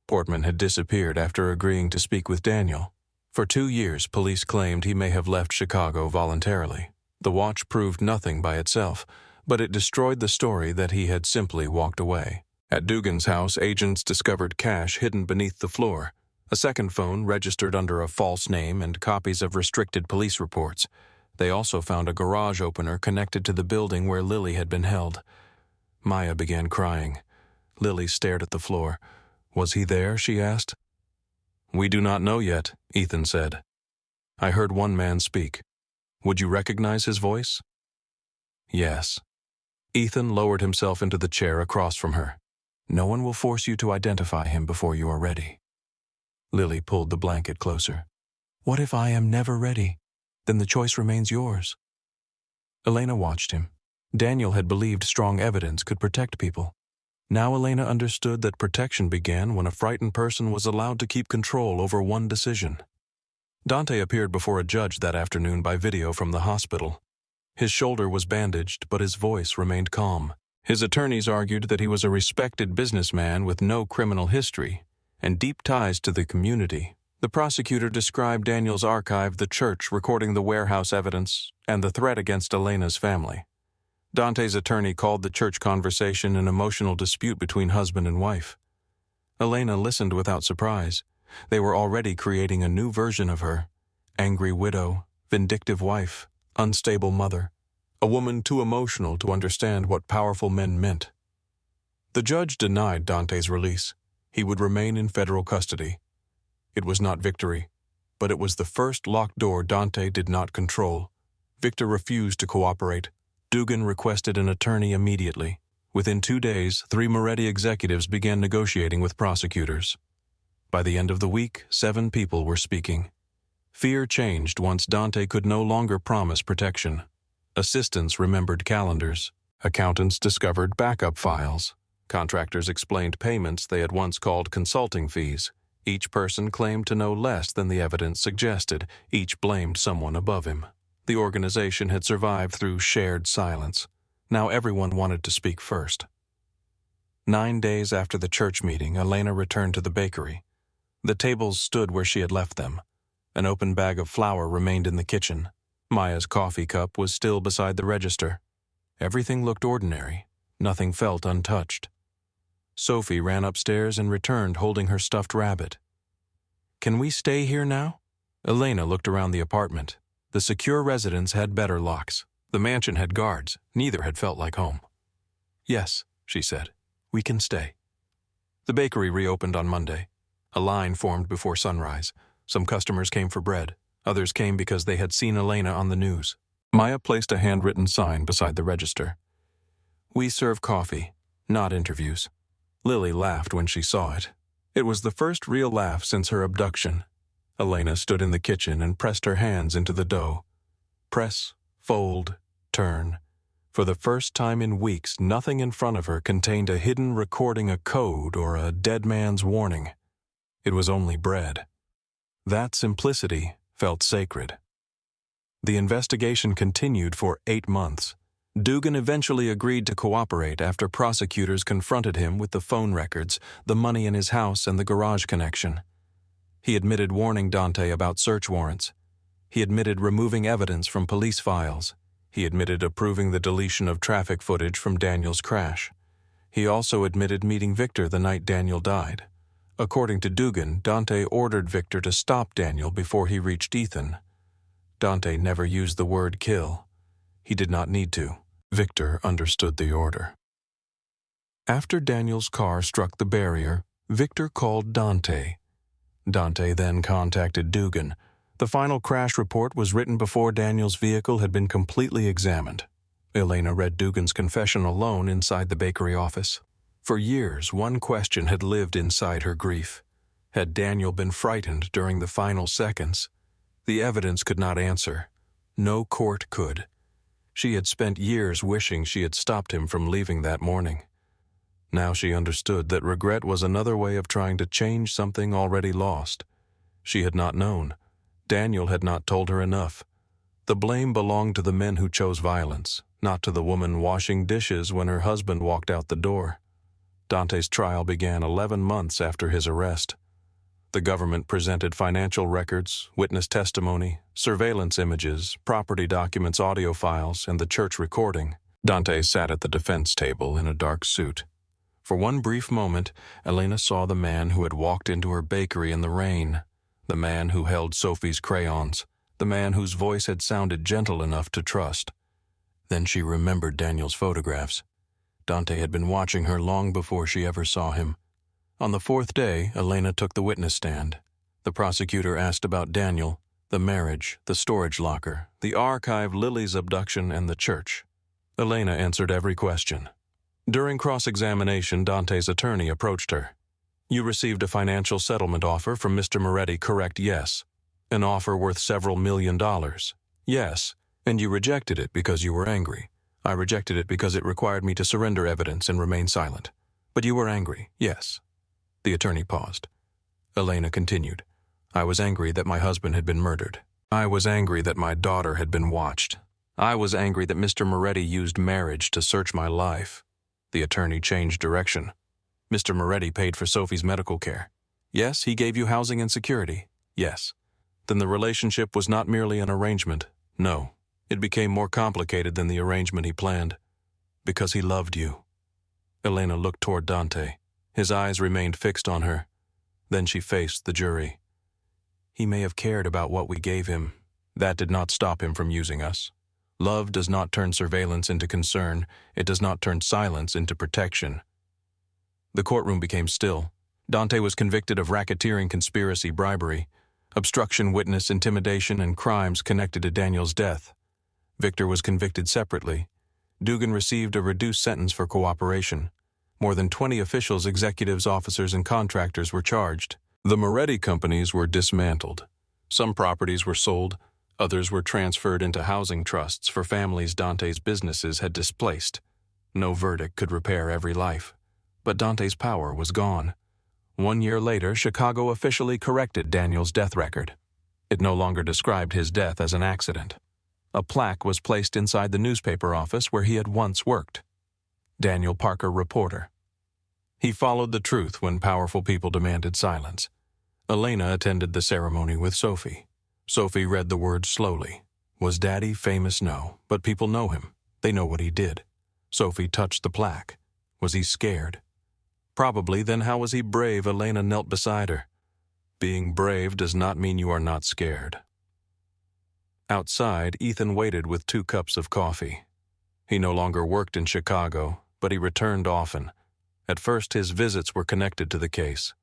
Portman had disappeared after agreeing to speak with Daniel. For 2 years, police claimed he may have left Chicago voluntarily. The watch proved nothing by itself, but it destroyed the story that he had simply walked away. At Dugan's house, agents discovered cash hidden beneath the floor, a second phone registered under a false name, and copies of restricted police reports. They also found a garage opener connected to the building where Lily had been held. Maya began crying. Lily stared at the floor. Was he there, she asked. We do not know yet, Ethan said. I heard one man speak. Would you recognize his voice? Yes. Ethan lowered himself into the chair across from her. No one will force you to identify him before you are ready. Lily pulled the blanket closer. What if I am never ready? Then the choice remains yours. Elena watched him. Daniel had believed strong evidence could protect people. Now Elena understood that protection began when a frightened person was allowed to keep control over one decision. Dante appeared before a judge that afternoon by video from the hospital. His shoulder was bandaged, but his voice remained calm. His attorneys argued that he was a respected businessman with no criminal history and deep ties to the community. The prosecutor described Daniel's archive, the church recording the warehouse evidence, and the threat against Elena's family. Dante's attorney called the church conversation an emotional dispute between husband and wife. Elena listened without surprise. They were already creating a new version of her. Angry widow, vindictive wife, unstable mother. A woman too emotional to understand what powerful men meant. The judge denied Dante's release. He would remain in federal custody. It was not victory, but it was the first locked door Dante did not control. Victor refused to cooperate. Dugan requested an attorney immediately. Within 2 days, 3 Moretti executives began negotiating with prosecutors. By the end of the week, 7 people were speaking. Fear changed once Dante could no longer promise protection. Assistants remembered calendars. Accountants discovered backup files. Contractors explained payments they had once called consulting fees. Each person claimed to know less than the evidence suggested. Each blamed someone above him. The organization had survived through shared silence. Now everyone wanted to speak first. 9 days after the church meeting, Elena returned to the bakery. The tables stood where she had left them. An open bag of flour remained in the kitchen. Maya's coffee cup was still beside the register. Everything looked ordinary. Nothing felt untouched. Sophie ran upstairs and returned holding her stuffed rabbit. Can we stay here now? Elena looked around the apartment. The secure residence had better locks. The mansion had guards. Neither had felt like home. Yes, she said. We can stay. The bakery reopened on Monday. A line formed before sunrise. Some customers came for bread. Others came because they had seen Elena on the news. Maya placed a handwritten sign beside the register. We serve coffee, not interviews. Lily laughed when she saw it. It was the first real laugh since her abduction. Elena stood in the kitchen and pressed her hands into the dough. Press, fold, turn. For the first time in weeks, nothing in front of her contained a hidden recording, a code, or a dead man's warning. It was only bread. That simplicity felt sacred. The investigation continued for 8 months. Dugan eventually agreed to cooperate after prosecutors confronted him with the phone records, the money in his house, and the garage connection. He admitted warning Dante about search warrants. He admitted removing evidence from police files. He admitted approving the deletion of traffic footage from Daniel's crash. He also admitted meeting Victor the night Daniel died. According to Dugan, Dante ordered Victor to stop Daniel before he reached Ethan. Dante never used the word kill. He did not need to. Victor understood the order. After Daniel's car struck the barrier, Victor called Dante. Dante then contacted Dugan. The final crash report was written before Daniel's vehicle had been completely examined. Elena read Dugan's confession alone inside the bakery office. For years, one question had lived inside her grief. Had Daniel been frightened during the final seconds? The evidence could not answer. No court could. She had spent years wishing she had stopped him from leaving that morning. Now she understood that regret was another way of trying to change something already lost. She had not known. Daniel had not told her enough. The blame belonged to the men who chose violence, not to the woman washing dishes when her husband walked out the door. Dante's trial began 11 months after his arrest. The government presented financial records, witness testimony, surveillance images, property documents, audio files, and the church recording. Dante sat at the defense table in a dark suit. For one brief moment, Elena saw the man who had walked into her bakery in the rain, the man who held Sophie's crayons, the man whose voice had sounded gentle enough to trust. Then she remembered Daniel's photographs. Dante had been watching her long before she ever saw him. On the fourth day, Elena took the witness stand. The prosecutor asked about Daniel, the marriage, the storage locker, the archive, Lily's abduction, and the church. Elena answered every question. During cross-examination, Dante's attorney approached her. "You received a financial settlement offer from Mr. Moretti, correct?" "Yes." "An offer worth several $1,000,000. "Yes." "And you rejected it because you were angry." "I rejected it because it required me to surrender evidence and remain silent." "But you were angry." "Yes." The attorney paused. Elena continued. "I was angry that my husband had been murdered. I was angry that my daughter had been watched. I was angry that Mr. Moretti used marriage to search my life." The attorney changed direction. "Mr. Moretti paid for Sophie's medical care." "Yes, he gave you housing and security." "Yes." "Then the relationship was not merely an arrangement." "No. It became more complicated than the arrangement he planned. Because he loved you." Elena looked toward Dante. His eyes remained fixed on her. Then she faced the jury. "He may have cared about what we gave him. That did not stop him from using us. Love does not turn surveillance into concern. It does not turn silence into protection." The courtroom became still. Dante was convicted of racketeering, conspiracy, bribery, obstruction, witness, intimidation, and crimes connected to Daniel's death. Victor was convicted separately. Dugan received a reduced sentence for cooperation. More than 20 officials, executives, officers, and contractors were charged. The Moretti companies were dismantled. Some properties were sold. Others were transferred into housing trusts for families Dante's businesses had displaced. No verdict could repair every life. But Dante's power was gone. 1 year later, Chicago officially corrected Daniel's death record. It no longer described his death as an accident. A plaque was placed inside the newspaper office where he had once worked. Daniel Parker, reporter. He followed the truth when powerful people demanded silence. Elena attended the ceremony with Sophie. Sophie read the words slowly. Was Daddy famous? No, but people know him. They know what he did. Sophie touched the plaque. Was he scared? Probably. Then how was he brave? Elena knelt beside her. Being brave does not mean you are not scared. Outside, Ethan waited with 2 cups of coffee. He no longer worked in Chicago, but he returned often. At first, his visits were connected to the case.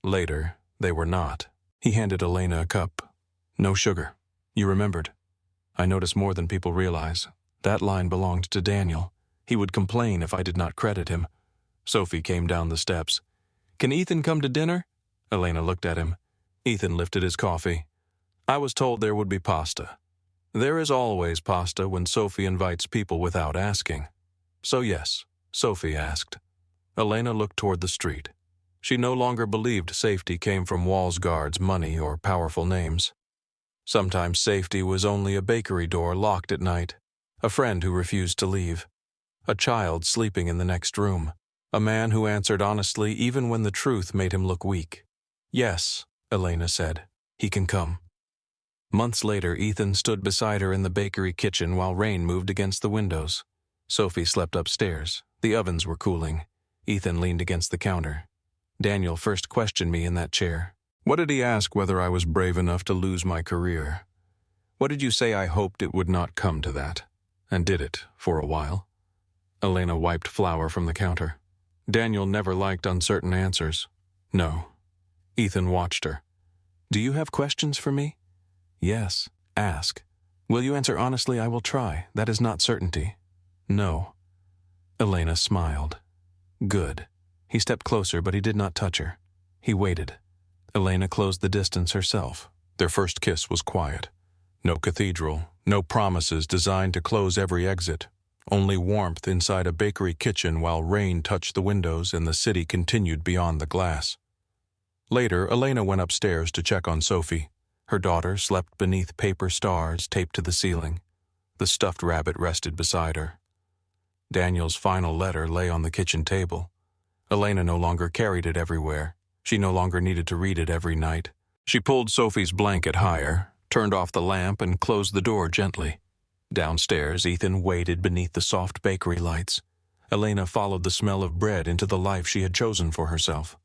Later, they were not. He handed Elena a cup. "No sugar. You remembered." "I notice more than people realize. That line belonged to Daniel. He would complain if I did not credit him." Sophie came down the steps. "Can Ethan come to dinner?" Elena looked at him. Ethan lifted his coffee. "I was told there would be pasta." There is always pasta when Sophie invites people without asking. So yes, Sophie asked. Elena looked toward the street. She no longer believed safety came from walls, guards, money, or powerful names. Sometimes safety was only a bakery door locked at night, a friend who refused to leave, a child sleeping in the next room, a man who answered honestly even when the truth made him look weak. "Yes," Elena said, "he can come." Months later, Ethan stood beside her in the bakery kitchen while rain moved against the windows. Sophie slept upstairs. The ovens were cooling. Ethan leaned against the counter. "Daniel first questioned me in that chair. What did he ask? Whether I was brave enough to lose my career. What did you say? I hoped it would not come to that. And did it, for a while." Elena wiped flour from the counter. Daniel never liked uncertain answers. "No." Ethan watched her. "Do you have questions for me?" "Yes. Ask. Will you answer honestly? I will try. That is not certainty." "No." Elena smiled. "Good." He stepped closer, but he did not touch her. He waited. Elena closed the distance herself. Their first kiss was quiet. No cathedral, no promises designed to close every exit. Only warmth inside a bakery kitchen while rain touched the windows and the city continued beyond the glass. Later, Elena went upstairs to check on Sophie. Her daughter slept beneath paper stars taped to the ceiling. The stuffed rabbit rested beside her. Daniel's final letter lay on the kitchen table. Elena no longer carried it everywhere. She no longer needed to read it every night. She pulled Sophie's blanket higher, turned off the lamp, and closed the door gently. Downstairs, Ethan waited beneath the soft bakery lights. Elena followed the smell of bread into the life she had chosen for herself.